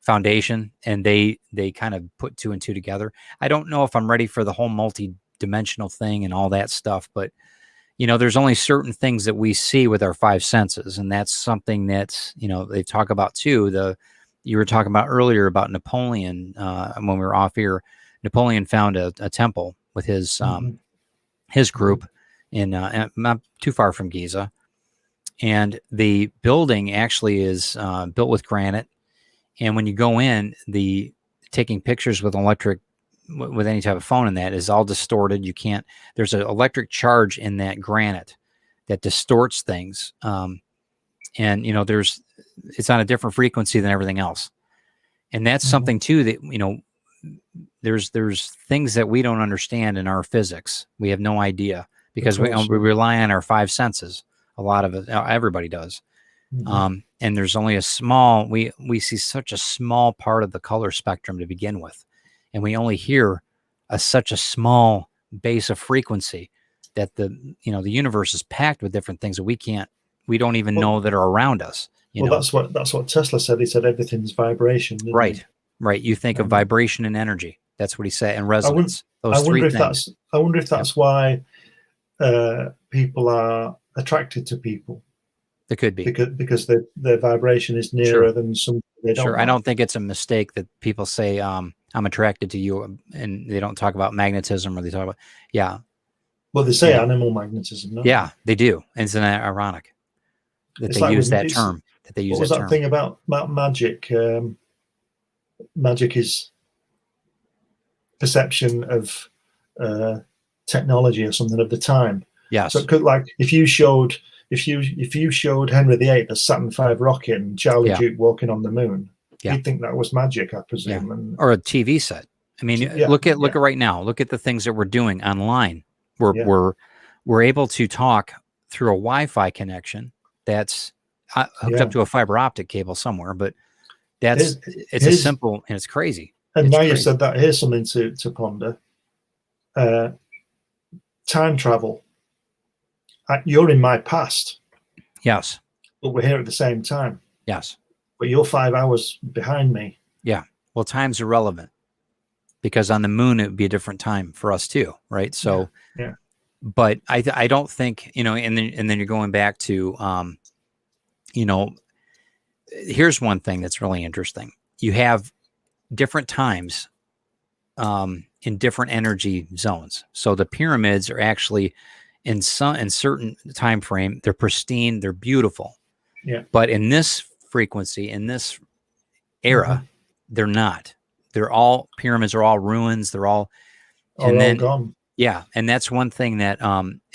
foundation, and they kind of put two and two together. I don't know if I'm ready for the whole multi-dimensional thing and all that stuff, but there's only certain things that we see with our five senses. And that's something that's, they talk about too. You were talking about earlier about Napoleon, when we were off here. Napoleon found a temple with his group in not too far from Giza. And the building actually is built with granite. And when you go in, taking pictures with with any type of phone in that is all distorted. There's an electric charge in that granite that distorts things. And it's on a different frequency than everything else. And that's something too, that, there's things that we don't understand in our physics. We have no idea because we rely on our five senses. A lot of it, everybody does. And there's only we see such a small part of the color spectrum to begin with. And we only hear such a small base of frequency that the universe is packed with different things that we don't even know that are around us. That's what Tesla said. He said everything's vibration. Right. You think of vibration and energy. That's what he said. And resonance. I wonder if that's why people are attracted to people. It could be because their vibration is nearer than some. I don't think it's a mistake that people say, I'm attracted to you, and they don't talk about magnetism, or they talk about, yeah. Well, they say Yeah. animal magnetism, no? Yeah, they do. And it's ironic that It's they like use with, that term, that they use what was that that term. thing about magic? Magic is perception of technology or something of the time. Yes. So it could, like, if you showed Henry VIII a Saturn V rocket and Charlie Yeah. Duke walking on the moon, Yeah. he'd think that was magic, I presume. Yeah. And Or a TV set. I mean, look at right now. Look at the things that we're doing online. We're able to talk through a Wi-Fi connection that's hooked up to a fiber optic cable somewhere, but it's a simple, and it's crazy. And now you said that, here's something to ponder. Time travel. You're in my past. Yes. But we're here at the same time. Yes. But you're 5 hours behind me. Yeah. Well, time's irrelevant, because on the moon it would be a different time for us too, right? So, yeah. But I don't think, and then you're going back to, here's one thing that's really interesting. You have different times in different energy zones. So the pyramids are actually in certain time frame, they're pristine, they're beautiful. Yeah. But in this frequency, in this era, they're not. Pyramids are all ruins. They're all, all gone. Yeah, and that's one thing that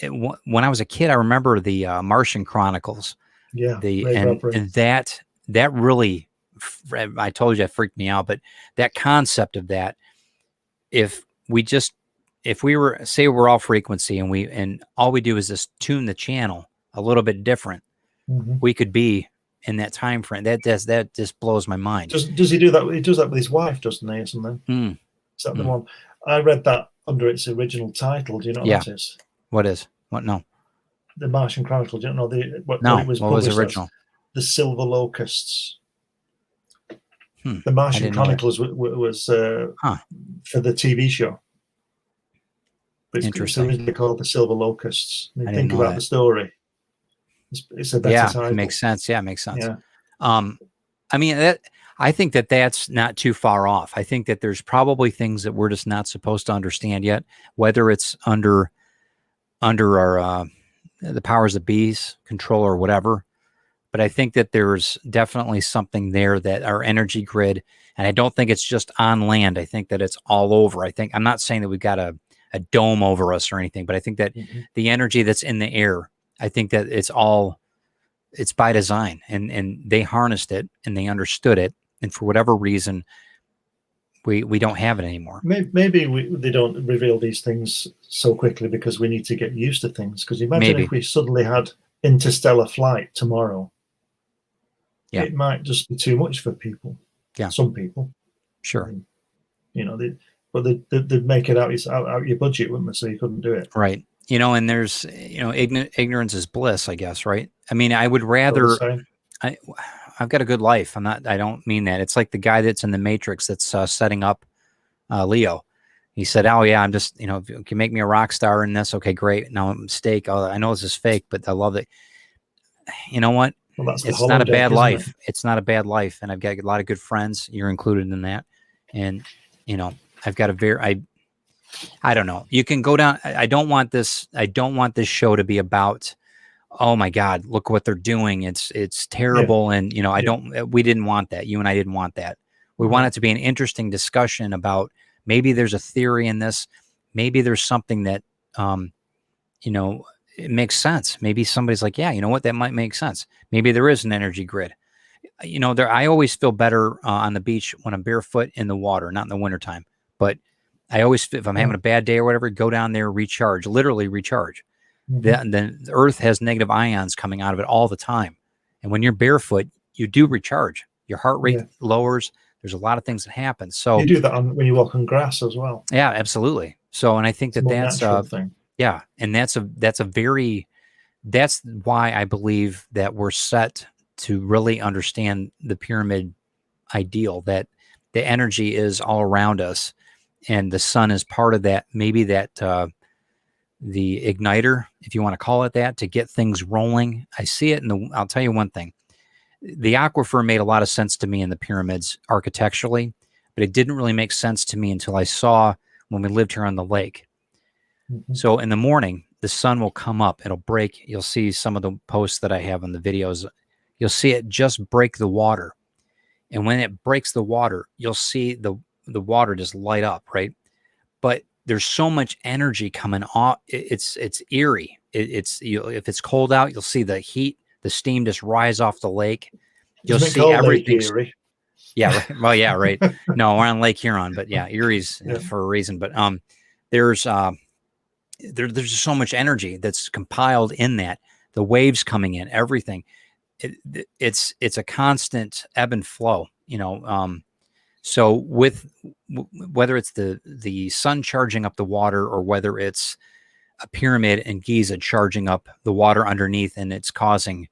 when I was a kid, I remember the Martian Chronicles. Yeah, and that really, I told you, that freaked me out. But that concept of that, if we were, say we're all frequency, and all we do is just tune the channel a little bit different, we could be in that time frame. That just blows my mind. Does he do that? He does that with his wife, doesn't he, or something? Is that the one? I read that under its original title. Do you know what that is? What is? What? No. The Martian Chronicle. Do you know what it was? What was original? The Silver Locusts. The Martian Chronicles was for the TV show. But it's originally called the Silver Locusts. I mean, think about the story. It's a better title. It makes sense. Yeah, it makes sense. Yeah. I mean, I think that's not too far off. I think that there's probably things that we're just not supposed to understand yet, whether it's under our the powers that be's control or whatever. But I think that there's definitely something there, that our energy grid, and I don't think it's just on land. I think that it's all over. I'm not saying that we've got a dome over us or anything, but I think that the energy that's in the air, I think that it's by design, and they harnessed it and they understood it. And for whatever reason, we don't have it anymore. Maybe they don't reveal these things so quickly because we need to get used to things. Because imagine if we suddenly had interstellar flight tomorrow. Yeah. It might just be too much for people. Yeah. Some people. Sure. They'd make it out your budget, wouldn't they? So you couldn't do it. Right. And there's, ignorance is bliss, I guess, right? I mean, I would rather, I've got a good life. I don't mean that. It's like the guy that's in the Matrix that's setting up Leo. He said, oh yeah, I'm just, if you can make me a rock star in this, okay, great. Now mistake. I know this is fake, but I love it. You know what? Well, it's not a bad life. It's not a bad life. And I've got a lot of good friends. You're included in that. And, I've got I don't know. You can go down. I don't want this show to be about, oh my God, look what they're doing. It's terrible. Yeah. And, we didn't want that. You and I didn't want that. We want it to be an interesting discussion about, maybe there's a theory in this. Maybe there's something that, it makes sense. Maybe somebody's like, yeah, you know what? That might make sense. Maybe there is an energy grid. I always feel better on the beach when I'm barefoot in the water, not in the wintertime. But I always, if I'm having a bad day or whatever, go down there, recharge, literally recharge. Then the earth has negative ions coming out of it all the time. And when you're barefoot, you do recharge. Your heart rate lowers. There's a lot of things that happen. So you do that when you walk on grass as well. Yeah, absolutely. So, and I think that's a thing. Yeah. And that's why I believe that we're set to really understand the pyramid ideal, that the energy is all around us and the sun is part of that. Maybe that, the igniter, if you want to call it that, to get things rolling. I see it I'll tell you one thing. The aquifer made a lot of sense to me in the pyramids architecturally. but it didn't really make sense to me until I saw when we lived here on the lake. So in the morning, the sun will come up, it'll break. You'll see some of the posts that I have on the videos. You'll see it just break the water. And when it breaks the water, you'll see the water just light up, right? But there's so much energy coming off. It's eerie. If it's cold out, you'll see the heat, the steam just rise off the lake. You'll see everything. Lake Erie? Yeah. Right. Well, yeah, right. No, we're on Lake Huron, but yeah, Erie's for a reason. But there's just so much energy that's compiled in that. The waves coming in, everything. It's a constant ebb and flow, you know. So whether it's the sun charging up the water, or whether it's a pyramid in Giza charging up the water underneath, and it's causing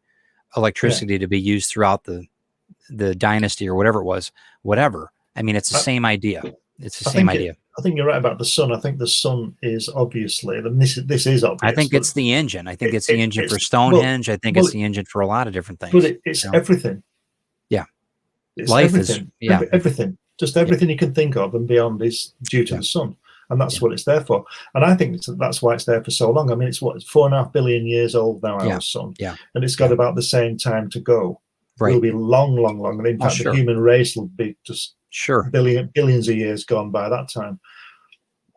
electricity to be used throughout the dynasty or whatever it was, whatever. I mean, it's the same idea. It's the same idea. I think you're right about the sun. I think the sun is obviously, and this is obvious. I think it's the engine. I think it's the engine for Stonehenge. I think it's the engine for a lot of different things. But it's everything. Yeah. It's Life everything. Everything. Just everything you can think of and beyond is due to the sun. And that's what it's there for. And I think that's why it's there for so long. I mean, it's 4.5 billion years old now, our sun. Yeah. And it's got about the same time to go. Right. It'll be long, long, long. And in fact, the human race will be just billions of years gone by that time.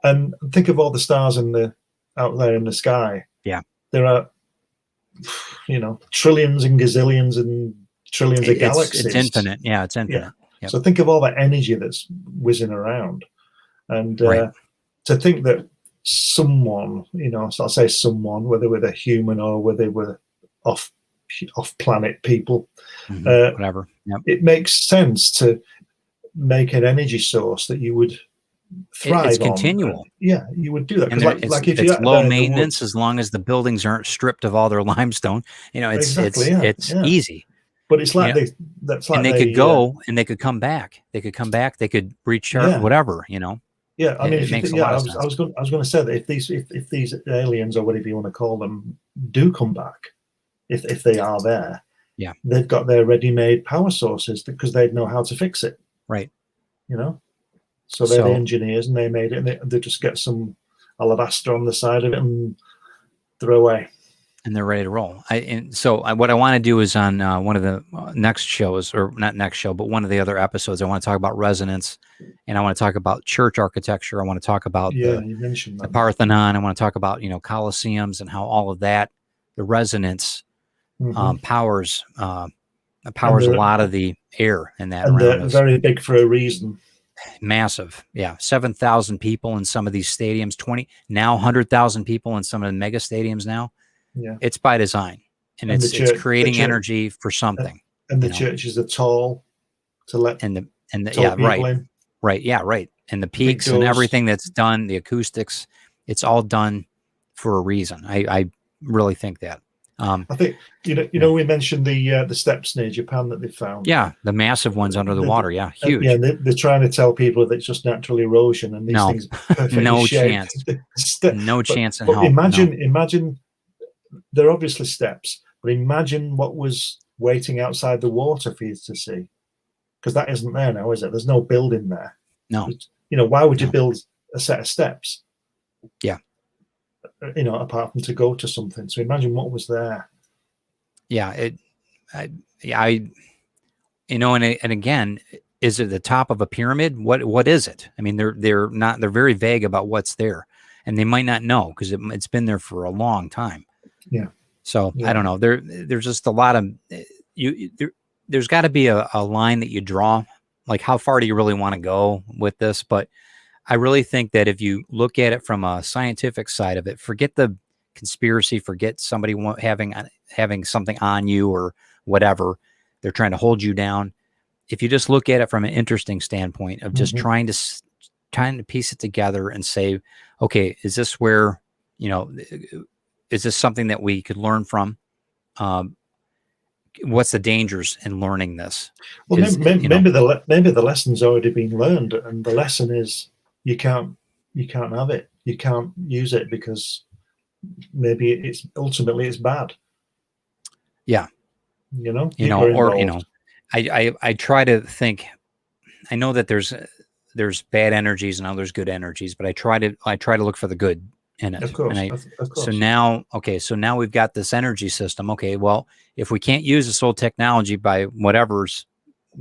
And think of all the stars out there in the sky. Yeah. There are, trillions and gazillions and trillions of galaxies. It's infinite. Yeah, it's infinite. Yeah. Yep. So think of all that energy that's whizzing around. And to think that someone, so I'll say someone, whether with a human or whether they were off-planet people, whatever. Yep. It makes sense to make an energy source that you would thrive It's on. continual. Yeah, you would do that. And it's low maintenance as long as the buildings aren't stripped of all their limestone. It's easy. But it's like they could go and they could come back. They could come back. They could recharge, whatever. Yeah, I mean, it makes a lot of sense. I was going to say that if these aliens or whatever you want to call them do come back, if they are there, they've got their ready-made power sources because they'd know how to fix it. Right. So they're the engineers and they made it, and they just get some alabaster on the side of it and throw away. And they're ready to roll. What I want to do is on one of the next shows, or not next show, but one of the other episodes, I want to talk about resonance, and I want to talk about church architecture. I want to talk about you mentioned that. The Parthenon. I want to talk about Colosseums and how all of that, the resonance, powers a lot of the air in that. And they're very big for a reason. Massive, 7,000 people in some of these stadiums. 100,000 people in some of the mega stadiums now. Yeah, it's by design, and it's creating energy for something. And the churches are tall to let and the in. Right. And the peaks and everything that's done, the acoustics, it's all done for a reason. I really think that. I think we mentioned the steps near Japan that they found. Yeah, the massive ones under the water. Yeah, huge. Yeah, they're trying to tell people that it's just natural erosion and these things are perfectly no shaped. Chance. No chance in hell. Imagine. They're obviously steps, but imagine what was waiting outside the water for you to see, because that isn't there now, is it? There's no building there. No. Why would you build a set of steps? Yeah. Apart from to go to something. So imagine what was there. Yeah. And again, is it the top of a pyramid? What is it? I mean, they're very vague about what's there, and they might not know because it's been there for a long time. Yeah. So I don't know. There's just a lot of there's got to be a line that you draw. Like, how far do you really want to go with this? But I really think that if you look at it from a scientific side of it, forget the conspiracy, forget somebody having something on you or whatever. They're trying to hold you down. If you just look at it from an interesting standpoint of just trying to piece it together and say, okay, is this where, is this something that we could learn from? What's the dangers in learning this? Well, maybe the lesson's already been learned, and the lesson is you can't have it. You can't use it because maybe it's ultimately bad. Yeah. I try to think. I know that there's there's bad energies and there's good energies, but I try to look for the good in it. Of course, And of course. so now, okay, so now we've got this energy system. Okay, well, if we can't use this old technology by whatever's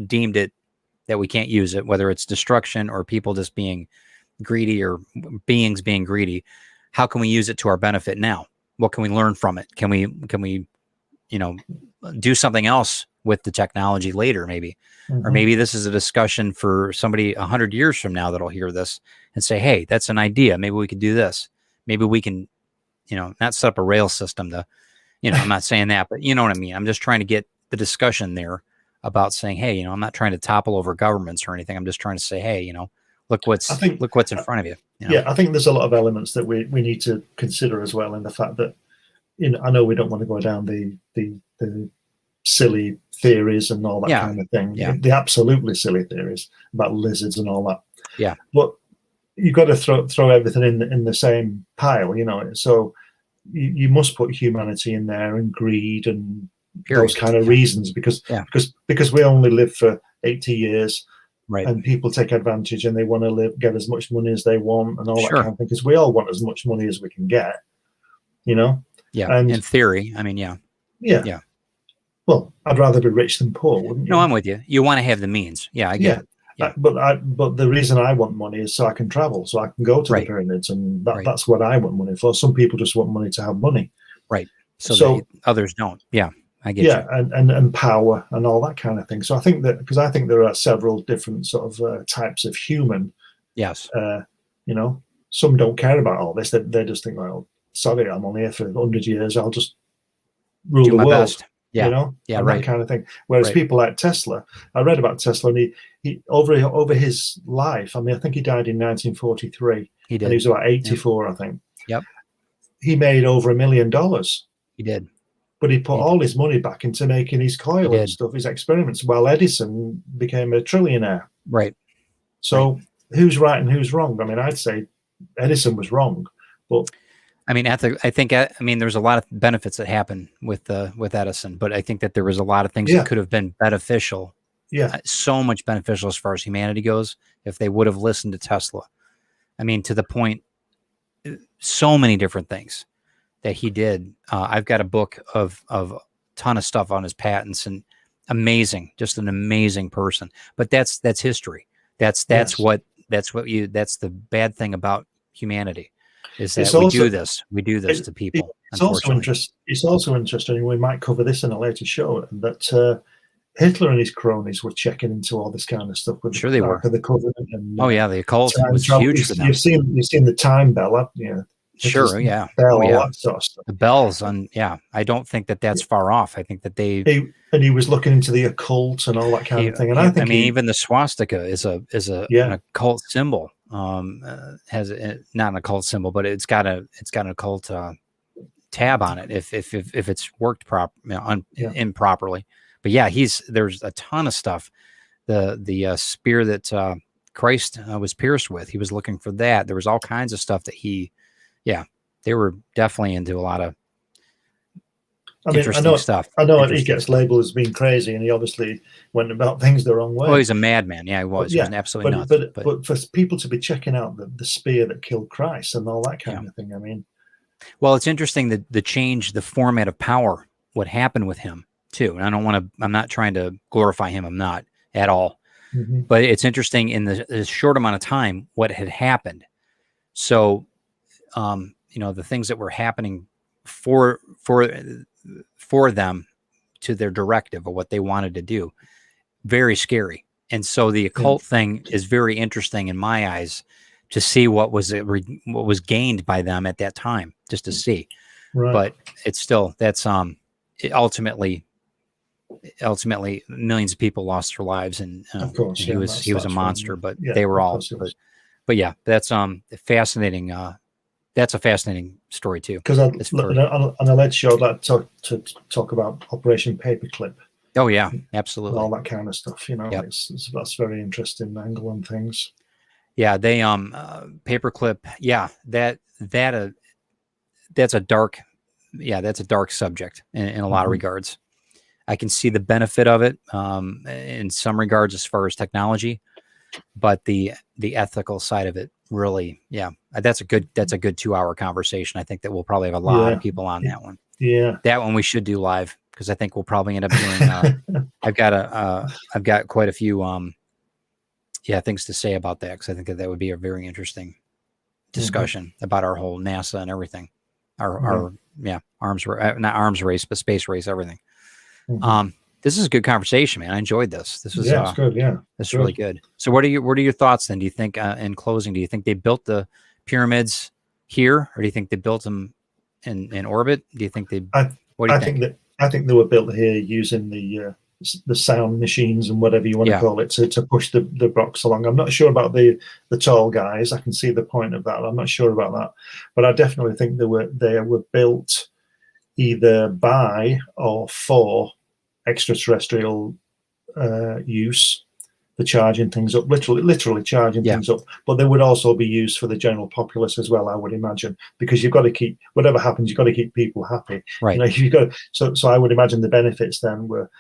deemed it that we can't use it, whether it's destruction or people just being greedy or beings being greedy, how can we use it to our benefit now? What can we learn from it? Can we, do something else with the technology later, maybe? Or maybe this is a discussion for somebody 100 years from now that'll hear this and say, hey, that's an idea. Maybe we could do this. Maybe we can, not set up a rail system to, I'm not saying that, but you know what I mean? I'm just trying to get the discussion there about saying, hey, I'm not trying to topple over governments or anything. I'm just trying to say, hey, look what's in front of you. Yeah, I think there's a lot of elements that we need to consider as well, in the fact that, I know we don't want to go down the silly theories and all that kind of thing. Yeah. The absolutely silly theories about lizards and all that. Yeah. But you've got to throw everything in the same pile, So you must put humanity in there, and greed and those kind of reasons, because we only live for 80 years. Right. And people take advantage, and they want to get as much money as they want and all that kind of thing, because we all want as much money as we can get, Yeah. And in theory, I mean, yeah. Well, I'd rather be rich than poor, wouldn't you? No, I'm with you. You want to have the means. Yeah, I get it. Yeah. But the reason I want money is so I can travel, so I can go to the pyramids, and that's what I want money for. Some people just want money to have money. Right. So others don't. Yeah. I get you. And power and all that kind of thing. So I think there are several different sort of types of human. Yes. Some don't care about all this. They just think, well, sorry, I'm only here for 100 years. I'll just rule the world. Best. Yeah. That kind of thing. Whereas people like Tesla, I read about Tesla, and he over his life. I mean, I think he died in 1943. He did. And he was about 84, I think. Yep. He made over $1 million. He did. But he put all his money back into making his coil and stuff, his experiments, while Edison became a trillionaire. Right. So who's right and who's wrong? I mean, I'd say Edison was wrong, but I mean, there's a lot of benefits that happen with Edison, but I think that there was a lot of things that could have been beneficial. Yeah. So much beneficial as far as humanity goes, if they would have listened to Tesla. I mean, to the point, so many different things that he did. I've got a book of a ton of stuff on his patents, and amazing, just an amazing person. But that's history. That's the bad thing about humanity, is that we do this to people. It's also interesting. We might cover this in a later show, that Hitler and his cronies were checking into all this kind of stuff. With they were. The Covenant and, the occult was huge for them. You've seen the time bell, Sure, yeah. Bell, all that sort of stuff. The bells I don't think that's far off. I think that he was looking into the occult and all that kind of thing. And even the swastika is an occult symbol. Has not an occult symbol, but it's got an occult tab on it if it's worked improperly. But there's a ton of stuff. The spear that Christ was pierced with, he was looking for that. There was all kinds of stuff that they were definitely into a lot of interesting stuff. I know he gets labeled as being crazy, and he obviously went about things the wrong way. Well, he's a madman. Yeah, he was. He was absolutely nuts. But for people to be checking out the spear that killed Christ and all that kind of thing, I mean. Well, it's interesting that the format of power, what happened with him too. And I'm not trying to glorify him. I'm not at all. Mm-hmm. But it's interesting in the short amount of time what had happened. So, the things that were happening for them, to their directive of what they wanted to do, very scary. And so the occult thing is very interesting in my eyes, to see what was gained by them at that time, just to see. Right. But it's still, that's ultimately millions of people lost their lives, and of course, he was a monster, but they were all. But yeah, that's fascinating. That's a fascinating story too. Because on a later show, I'd like to talk about Operation Paperclip. Oh yeah, absolutely. And all that kind of stuff. That's very interesting angle on things. Yeah, they Paperclip. Yeah, that's a dark subject in a lot of regards. I can see the benefit of it in some regards as far as technology, but the ethical side of it really, yeah, that's a good 2-hour conversation. I think that we'll probably have a lot of people on that one. Yeah. That one we should do live, because I think we'll probably end up doing, I've got quite a few, things to say about that, because I think that would be a very interesting discussion about our whole NASA and everything. Our arms not arms race, but space race, everything. This is a good conversation, man. I enjoyed this. This was it's good. Yeah, it's really good. So what are your thoughts then? Do you think, in closing, do you think they built the pyramids here, or do you think they built them in orbit? Do you think they? What do you think? I think they were built here using the sound machines and whatever you want to call it to push the rocks along. I'm not sure about the tall guys. I can see the point of that. I'm not sure about that, but I definitely think they were built either by or for extraterrestrial use, for charging things up, literally charging things up. But they would also be used for the general populace as well, I would imagine, because you've got to keep, whatever happens, you've got to keep people happy. Right. You've got so I would imagine the benefits then were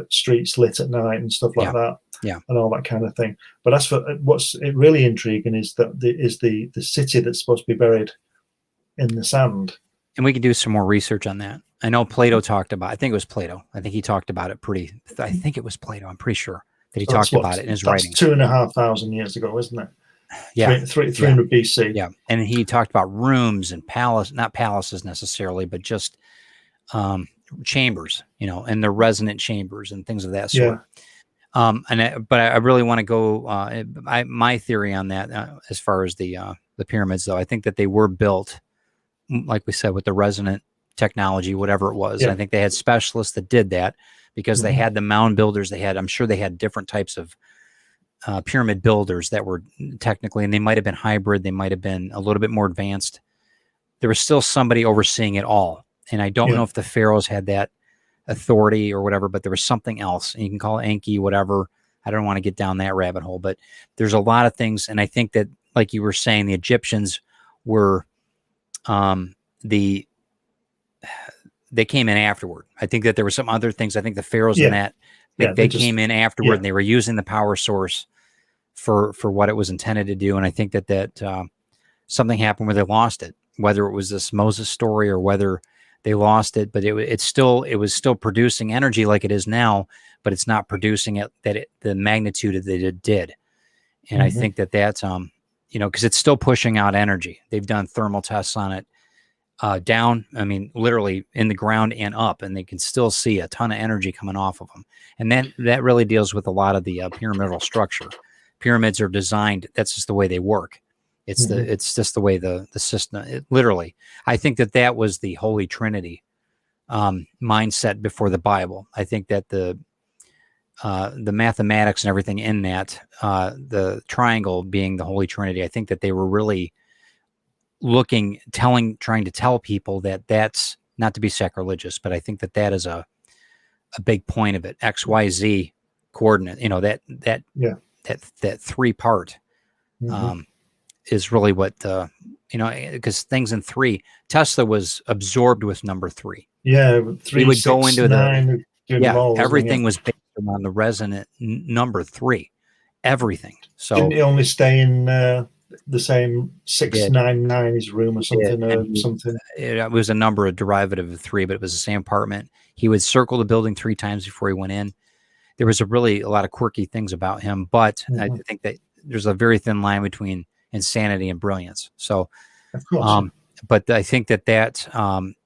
streets lit at night and stuff like that. Yeah. And all that kind of thing. But as for what's really intriguing is that the city that's supposed to be buried in the sand. And we could do some more research on that. I know Plato talked about, I think it was Plato. I think he talked about it I think it was Plato. I'm pretty sure that he talked about it in his writings. 2,500 years ago, isn't it? Yeah. 300 BC. Yeah. And he talked about rooms and not palaces necessarily, but just chambers, and the resonant chambers and things of that sort. Yeah. But I really want to go, my theory on that, as far as the pyramids, though, I think that they were built, like we said, with the resonant technology, whatever it was. I think they had specialists that did that, because they had the mound builders. I'm sure they had different types of pyramid builders that were technically, and they might have been hybrid. They might have been a little bit more advanced. There was still somebody overseeing it all. And I don't know if the pharaohs had that authority or whatever, but there was something else. And you can call it Enki, whatever. I don't want to get down that rabbit hole, but there's a lot of things. And I think that, like you were saying, the Egyptians were, they came in afterward. I think that there were some other things. I think the pharaohs in that, they came in afterward, and they were using the power source for what it was intended to do. And I think that something happened where they lost it, whether it was this Moses story or whether they lost it, but it was still producing energy like it is now, but it's not producing it the magnitude that it did. And I think that's because it's still pushing out energy. They've done thermal tests on it, down, I mean, literally in the ground and up, and they can still see a ton of energy coming off of them. And that really deals with a lot of the pyramidal structure. Pyramids are designed, that's just the way they work. It's it's just the way the system, literally. I think that was the Holy Trinity mindset before the Bible. I think that the mathematics and everything in that, the triangle being the Holy Trinity, I think that they were really trying to tell people that that's not to be sacrilegious, but I think that is a big point of it. XYZ coordinate, that 3-part is really what because things in 3. Tesla was absorbed with number 3. Yeah, 3. He would go into 9, everything was based on the resonant number 3. Everything. So didn't he only stay in the same 699 his room or something? Something. It was a number, a derivative of 3, but it was the same apartment. He would circle the building 3 times before he went in. There was a lot of quirky things about him, but I think that there's a very thin line between insanity and brilliance. So, of course. But I think that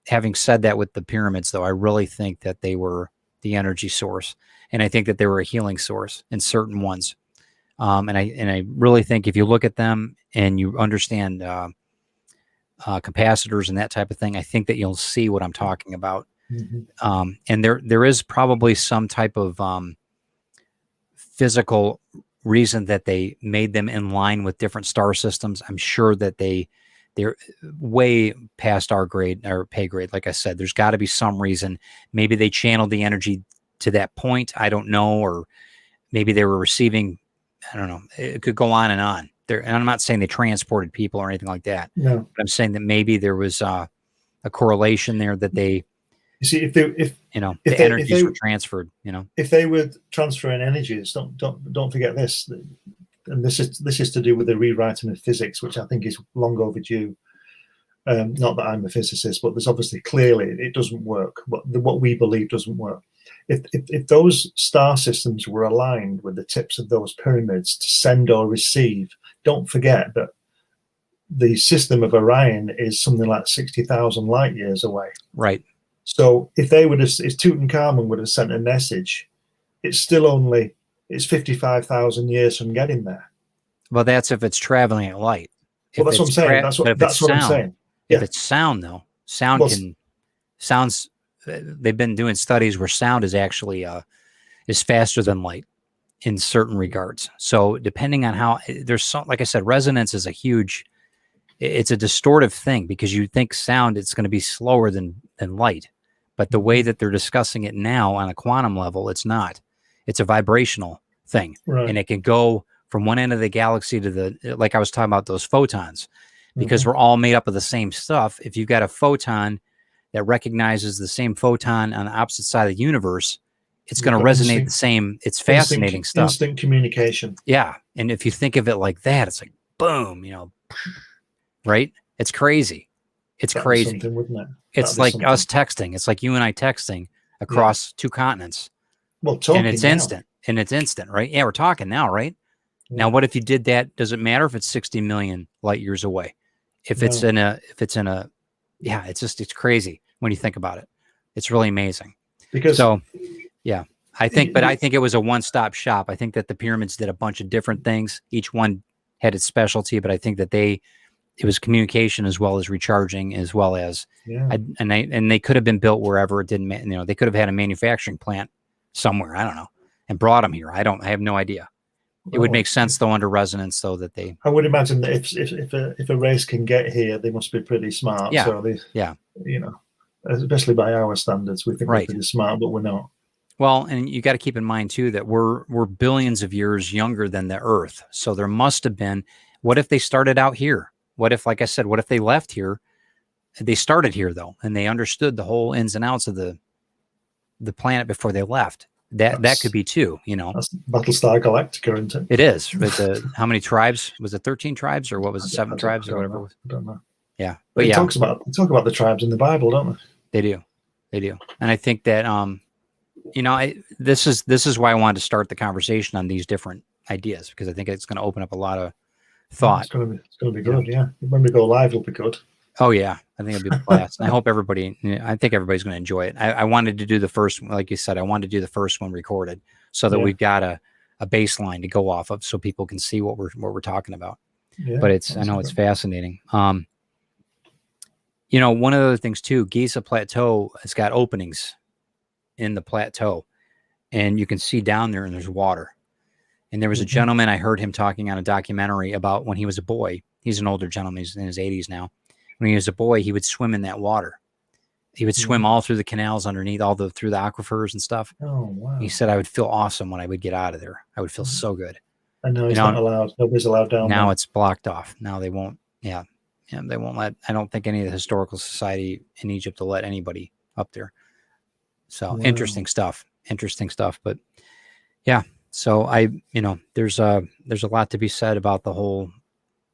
having said that, with the pyramids, though, I really think that they were the energy source, and I think that they were a healing source in certain ones. And I really think if you look at them and you understand capacitors and that type of thing, I think that you'll see what I'm talking about. And there is probably some type of physical reason that they made them in line with different star systems. I'm sure that they're way past our grade or pay grade. Like I said, there's got to be some reason. Maybe they channeled the energy to that point. I don't know. Or maybe they were receiving, I don't know. It could go on and on. And I'm not saying they transported people or anything like that. No. But I'm saying that maybe there was a correlation there that they You see, if the energies they were transferred. if they were transferring energies, don't forget this, and this is to do with the rewriting of physics, which I think is long overdue. Not that I'm a physicist, but there's obviously clearly it doesn't work. What we believe doesn't work. If those star systems were aligned with the tips of those pyramids to send or receive, don't forget that the system of Orion is something like 60,000 light years away. Right. So if Tutankhamun would have sent a message, it's 55,000 years from getting there. Well, that's if it's traveling at light. Well, that's what I'm saying. That's what I'm saying. If it's sound, though, sounds. They've been doing studies where sound is actually is faster than light in certain regards. So depending on how like I said, resonance is it's a distortive thing, because you think sound, it's going to be slower than light, but the way that they're discussing it now on a quantum level, it's not. It's a vibrational thing, right. And it can go from one end of the galaxy to like I was talking about, those photons, because we're all made up of the same stuff. If you've got a photon that recognizes the same photon on the opposite side of the universe, it's going to resonate the same. It's fascinating stuff. Instant communication. Yeah. And if you think of it like that, it's like, boom, right? It's crazy. It's crazy. Wouldn't it? It's like us texting. It's like you and I texting across two continents. Well, talking and it's now. instant. And it's instant, right? Yeah, we're talking now, right? Yeah. Now, what if you did that? Does it matter if it's 60 million light years away? It's crazy when you think about it. It's really amazing. I think it was a one-stop shop. I think that the pyramids did a bunch of different things. Each one had its specialty, but I think that it was communication as well as recharging, as well as, and they could have been built wherever it didn't, they could have had a manufacturing plant somewhere, I don't know, and brought them here. I have no idea. It would make sense though under resonance, though, that I would imagine that if a race can get here, they must be pretty smart. Yeah. So especially by our standards, we think we're pretty smart, but we're not. Well, and you got to keep in mind too that we're billions of years younger than the Earth. So there must have been. What if they started out here? What if, like I said, what if they left here? They started here though, and they understood the whole ins and outs of the planet before they left. That could be too, That's Battlestar Galactica, isn't it? It is. But how many tribes? Was it 13 tribes, or what was it, 7 tribes, or whatever it was? I don't know. Yeah. But talk about the tribes in the Bible, don't they? They do. And I think that this is why I wanted to start the conversation on these different ideas, because I think it's going to open up a lot of thought. It's going to be good, yeah. When we go live, it'll be good. Oh yeah, I think it'll be a blast. And I hope everybody's going to enjoy it. I wanted to do the first, like you said, I wanted to do the first one recorded, so that we've got a baseline to go off of, so people can see what we're talking about. Yeah, but I know it's fascinating. One of the other things too, Giza Plateau has got openings in the plateau, and you can see down there, and there's water. And there was a gentleman, I heard him talking on a documentary about when he was a boy. He's an older gentleman. He's in his 80s now. When he was a boy, he would swim in that water. He would swim all through the canals underneath, through the aquifers and stuff. Oh, wow. He said, I would feel awesome when I would get out of there. I would feel so good. I know he's not allowed. Nobody's allowed down there. Now it's blocked off. Now they won't. Yeah. They won't let, I don't think any of the historical society in Egypt will let anybody up there. So interesting stuff. But yeah. So there's a lot to be said about the whole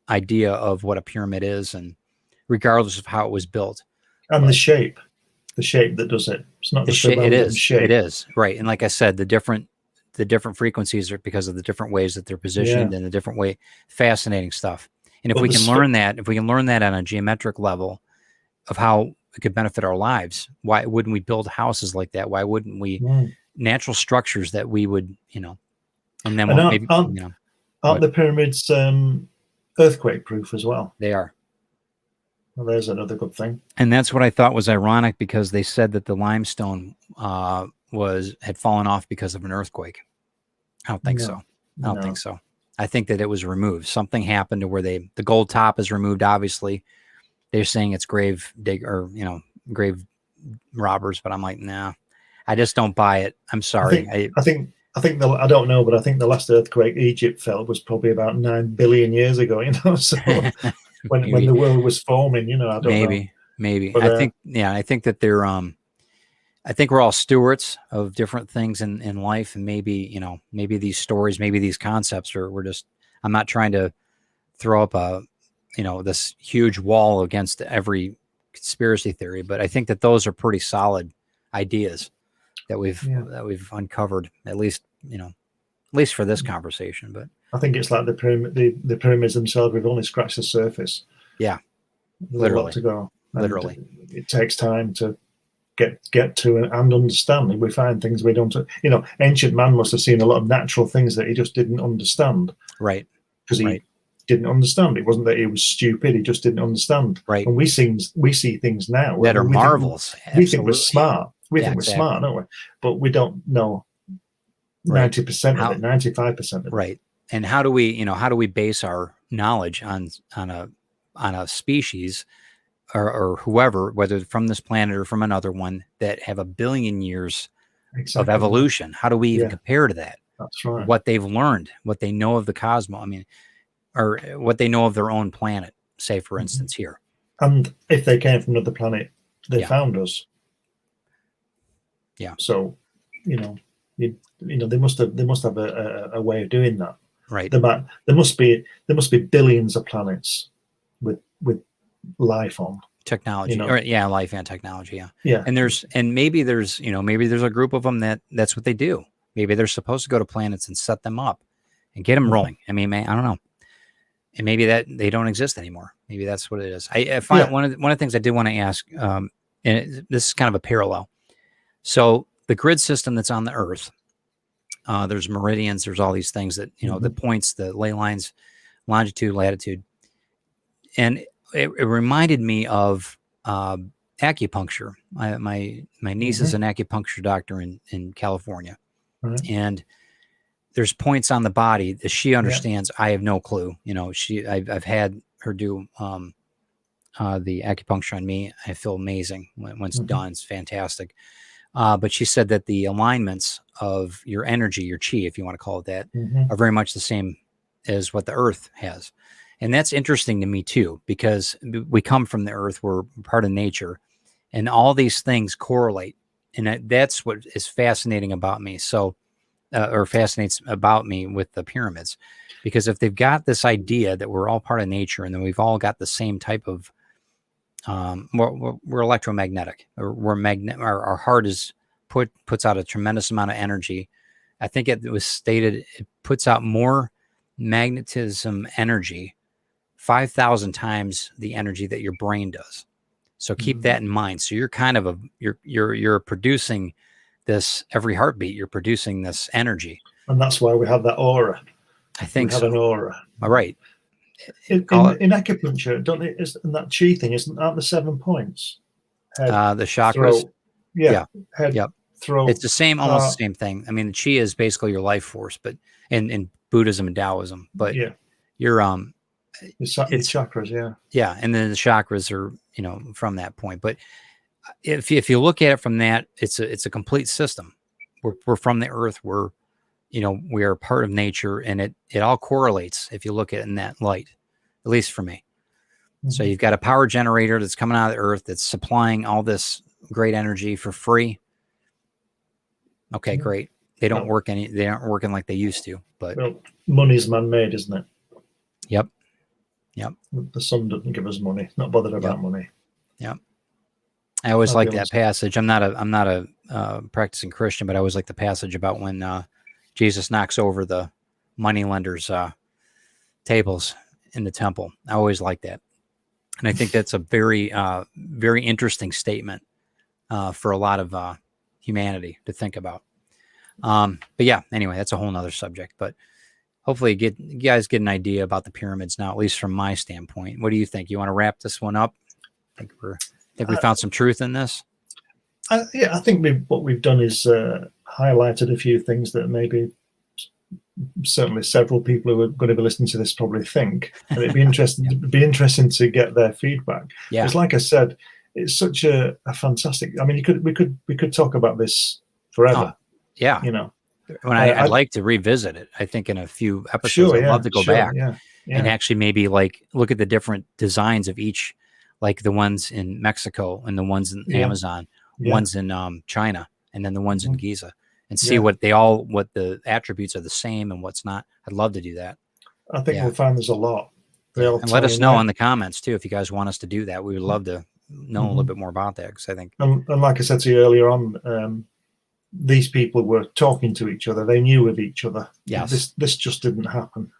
idea of what a pyramid is, and regardless of how it was built, and the shape that does it. It's not the shape. It is right. And like I said, the different frequencies are because of the different ways that they're positioned and the different way. Fascinating stuff. And if we can learn that on a geometric level of how it could benefit our lives, why wouldn't we build houses like that? Why wouldn't we natural structures that we would, and then aren't the pyramids earthquake proof as well? They are. Well, there's another good thing. And that's what I thought was ironic, because they said that the limestone had fallen off because of an earthquake. I don't think so. I don't think so. I think that it was removed. Something happened to where the gold top is removed. Obviously, they're saying it's grave robbers, but I'm like, nah, I just don't buy it. I'm sorry. I don't know, but I think the last earthquake Egypt felt was probably about 9 billion years ago. So when the world was forming, I don't know. Maybe. But, I think that they're I think we're all stewards of different things in life, and maybe, you know, maybe these stories, maybe these concepts we're just, I'm not trying to throw up a, you know, this huge wall against every conspiracy theory, but I think that those are pretty solid ideas that we've uncovered, at least, you know, at least for this conversation. But I think it's like the pyramids themselves. We've only scratched the surface. Yeah, there's a lot to go. And literally, it takes time to get to and understand. We find things we don't. You know, ancient man must have seen a lot of natural things that he just didn't understand. Right. Because he didn't understand. It wasn't that he was stupid. He just didn't understand. Right. And we see things now that are marvels. We think we're smart. We think we're smart, don't we? But we don't know 90% of it, 95% of it. Right. And how do we, you know, how do we base our knowledge on a species or whoever, whether from this planet or from another one, that have 1 billion years of evolution? How do we even compare to that? That's right. What they've learned, what they know of the cosmos, I mean, or what they know of their own planet, say, for instance, here. And if they came from another planet, they found us. Yeah. So, you know, they must have a way of doing that. Right. There must be billions of planets with life on. Technology, you know? Or life and technology. Yeah. And maybe there's a group of them that's what they do. Maybe they're supposed to go to planets and set them up and get them rolling. I mean, I don't know. And maybe that they don't exist anymore. Maybe that's what it is. I find one of the things I did want to ask, and this is kind of a parallel. So the grid system that's on the Earth, there's meridians, there's all these things that, you know, the points, the ley lines, longitude, latitude. And it reminded me of acupuncture. My niece is an acupuncture doctor in California. And there's points on the body that she understands. I have no clue. You know, I've had her do the acupuncture on me. I feel amazing when it's done. It's fantastic. But she said that the alignments of your energy, your chi, if you want to call it that, are very much the same as what the Earth has. And that's interesting to me too, because we come from the Earth, we're part of nature, and all these things correlate. And that's what is fascinating about me. So, or fascinates about me with the pyramids, because if they've got this idea that we're all part of nature and then we've all got the same type of, we're electromagnetic, or our heart puts out a tremendous amount of energy. I think it was stated it puts out more magnetism energy, 5,000 times the energy that your brain does. So keep that in mind. So you're kind of you're producing this every heartbeat. You're producing this energy, and that's why we have that aura. I think we have an aura. All right. In acupuncture, don't it? Isn't that chi thing? Aren't the 7 points? Head, the chakras. Throat, head, throat. It's the same, almost the same thing. I mean, the chi is basically your life force, but in Buddhism and Taoism. But you're it's chakras, yeah, and then the chakras are, you know, from that point. But if you look at it from that, it's a complete system. We're from the Earth. We are part of nature, and it all correlates if you look at it in that light, at least for me. So you've got a power generator that's coming out of the Earth that's supplying all this great energy for free. Okay, great. They aren't working like they used to. But money's man-made, isn't it? Yep. The sun doesn't give us money. Not bothered about money. Yep. I always like that passage. I'm not a practicing Christian, but I always like the passage about when Jesus knocks over the moneylenders' tables in the temple. I always like that, and I think that's a very, very interesting statement for a lot of humanity to think about. But yeah, anyway, that's a whole nother subject. But hopefully, you guys get an idea about the pyramids now, at least from my standpoint. What do you think? You want to wrap this one up? I think we found some truth in this. I think what we've done is highlighted a few things that maybe certainly several people who are going to be listening to this probably think, and it'd be interesting to get their feedback. Yeah, because like I said, it's such a fantastic. I mean, we could talk about this forever. Yeah, you know. When I'd like to revisit it, I think in a few episodes, I'd love to go back and actually maybe like look at the different designs of each, like the ones in Mexico and the ones in Amazon, ones in China, and then the ones in Giza, and see Yeah. what the attributes are the same and what's not. I'd love to do that. I think we'll find there's a lot. And let us know in the comments too if you guys want us to do that. We would love to know a little bit more about that, because I think, and like I said to you earlier on, these people were talking to each other. They knew of each other. Yes. This just didn't happen.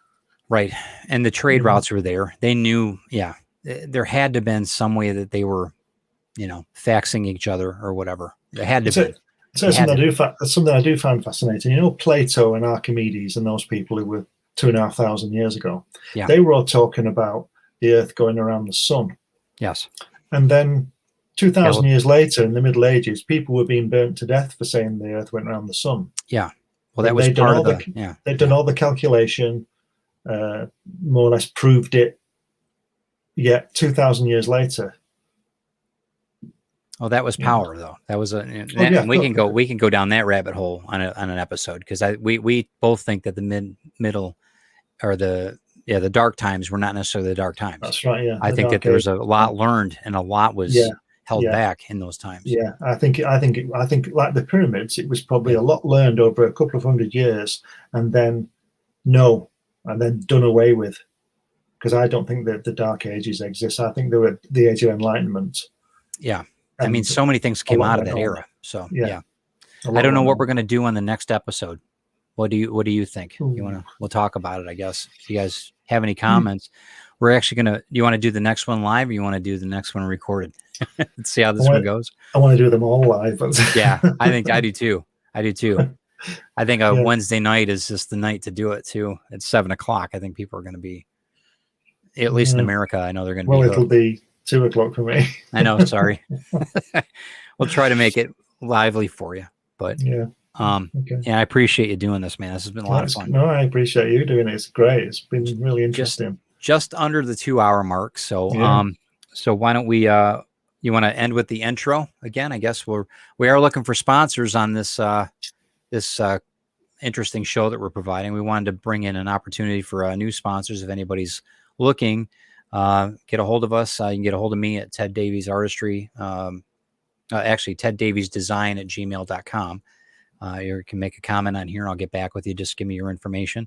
Right. And the trade routes were there. They knew, there had to have been some way that they were, faxing each other or whatever. There had to be. So something I do find fascinating. Plato and Archimedes and those people who were 2,500 years ago. Yeah. They were all talking about the Earth going around the sun. Yes. And then 2,000 years later, in the Middle Ages, people were being burnt to death for saying the Earth went around the sun. Yeah. Well, that was part of the. They'd done all the calculation, more or less proved it. Yet 2,000 years later. Oh, that was power, though. That was and we can go down that rabbit hole on an episode, because we both think that the middle or the dark times were not necessarily the dark times. That's right. Yeah, I think that there was a lot learned and a lot was held back in those times. Yeah, I think like the pyramids, it was probably a lot learned over a couple of 100 years, and then done away with. Because I don't think that the Dark Ages exist. I think they were the Age of Enlightenment. Yeah. I mean, so many things came out of that era. So I don't know what we're going to do on the next episode. What do you think? We'll talk about it, I guess. If you guys have any comments, we're actually do you want to do the next one live, or you want to do the next one recorded? Let's see how this one goes. I want to do them all live. Yeah, I think I do too. I think Wednesday night is just the night to do it too. At 7 o'clock. I think people are going to be, at least in America, I know they're going to be. Well, it'll be 2 o'clock for me. I know. Sorry. We'll try to make it lively for you, but I appreciate you doing this, man. This has been a lot of fun. No, I appreciate you doing it. It's great. It's been really interesting. Just under the 2-hour mark. So, so why don't we, you want to end with the intro again? I guess we are looking for sponsors on this, interesting show that we're providing. We wanted to bring in an opportunity for new sponsors. If anybody's looking, get a hold of us. You can get a hold of me at Ted Davies Artistry. Actually, teddaviesdesign@gmail.com. You can make a comment on here, and I'll get back with you. Just give me your information,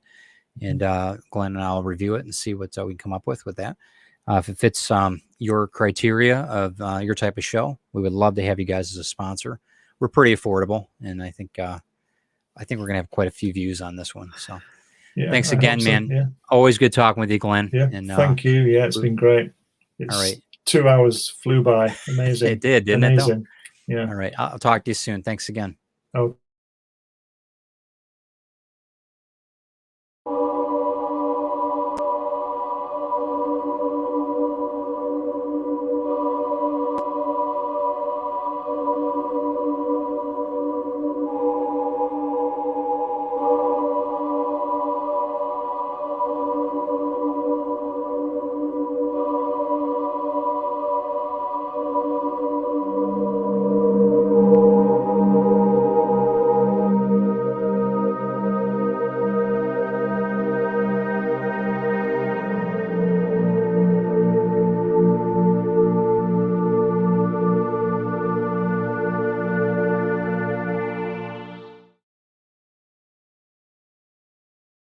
and Glenn and I'll review it and see what we can come up with that. If it fits your criteria of your type of show, we would love to have you guys as a sponsor. We're pretty affordable, and I think we're going to have quite a few views on this one. So. Yeah, thanks again, man. Yeah. Always good talking with you, Glenn. Yeah, and, thank you. Yeah, it's been great. All right. 2 hours flew by. Amazing. It did, didn't it? Though? Yeah. All right. I'll talk to you soon. Thanks again. Oh.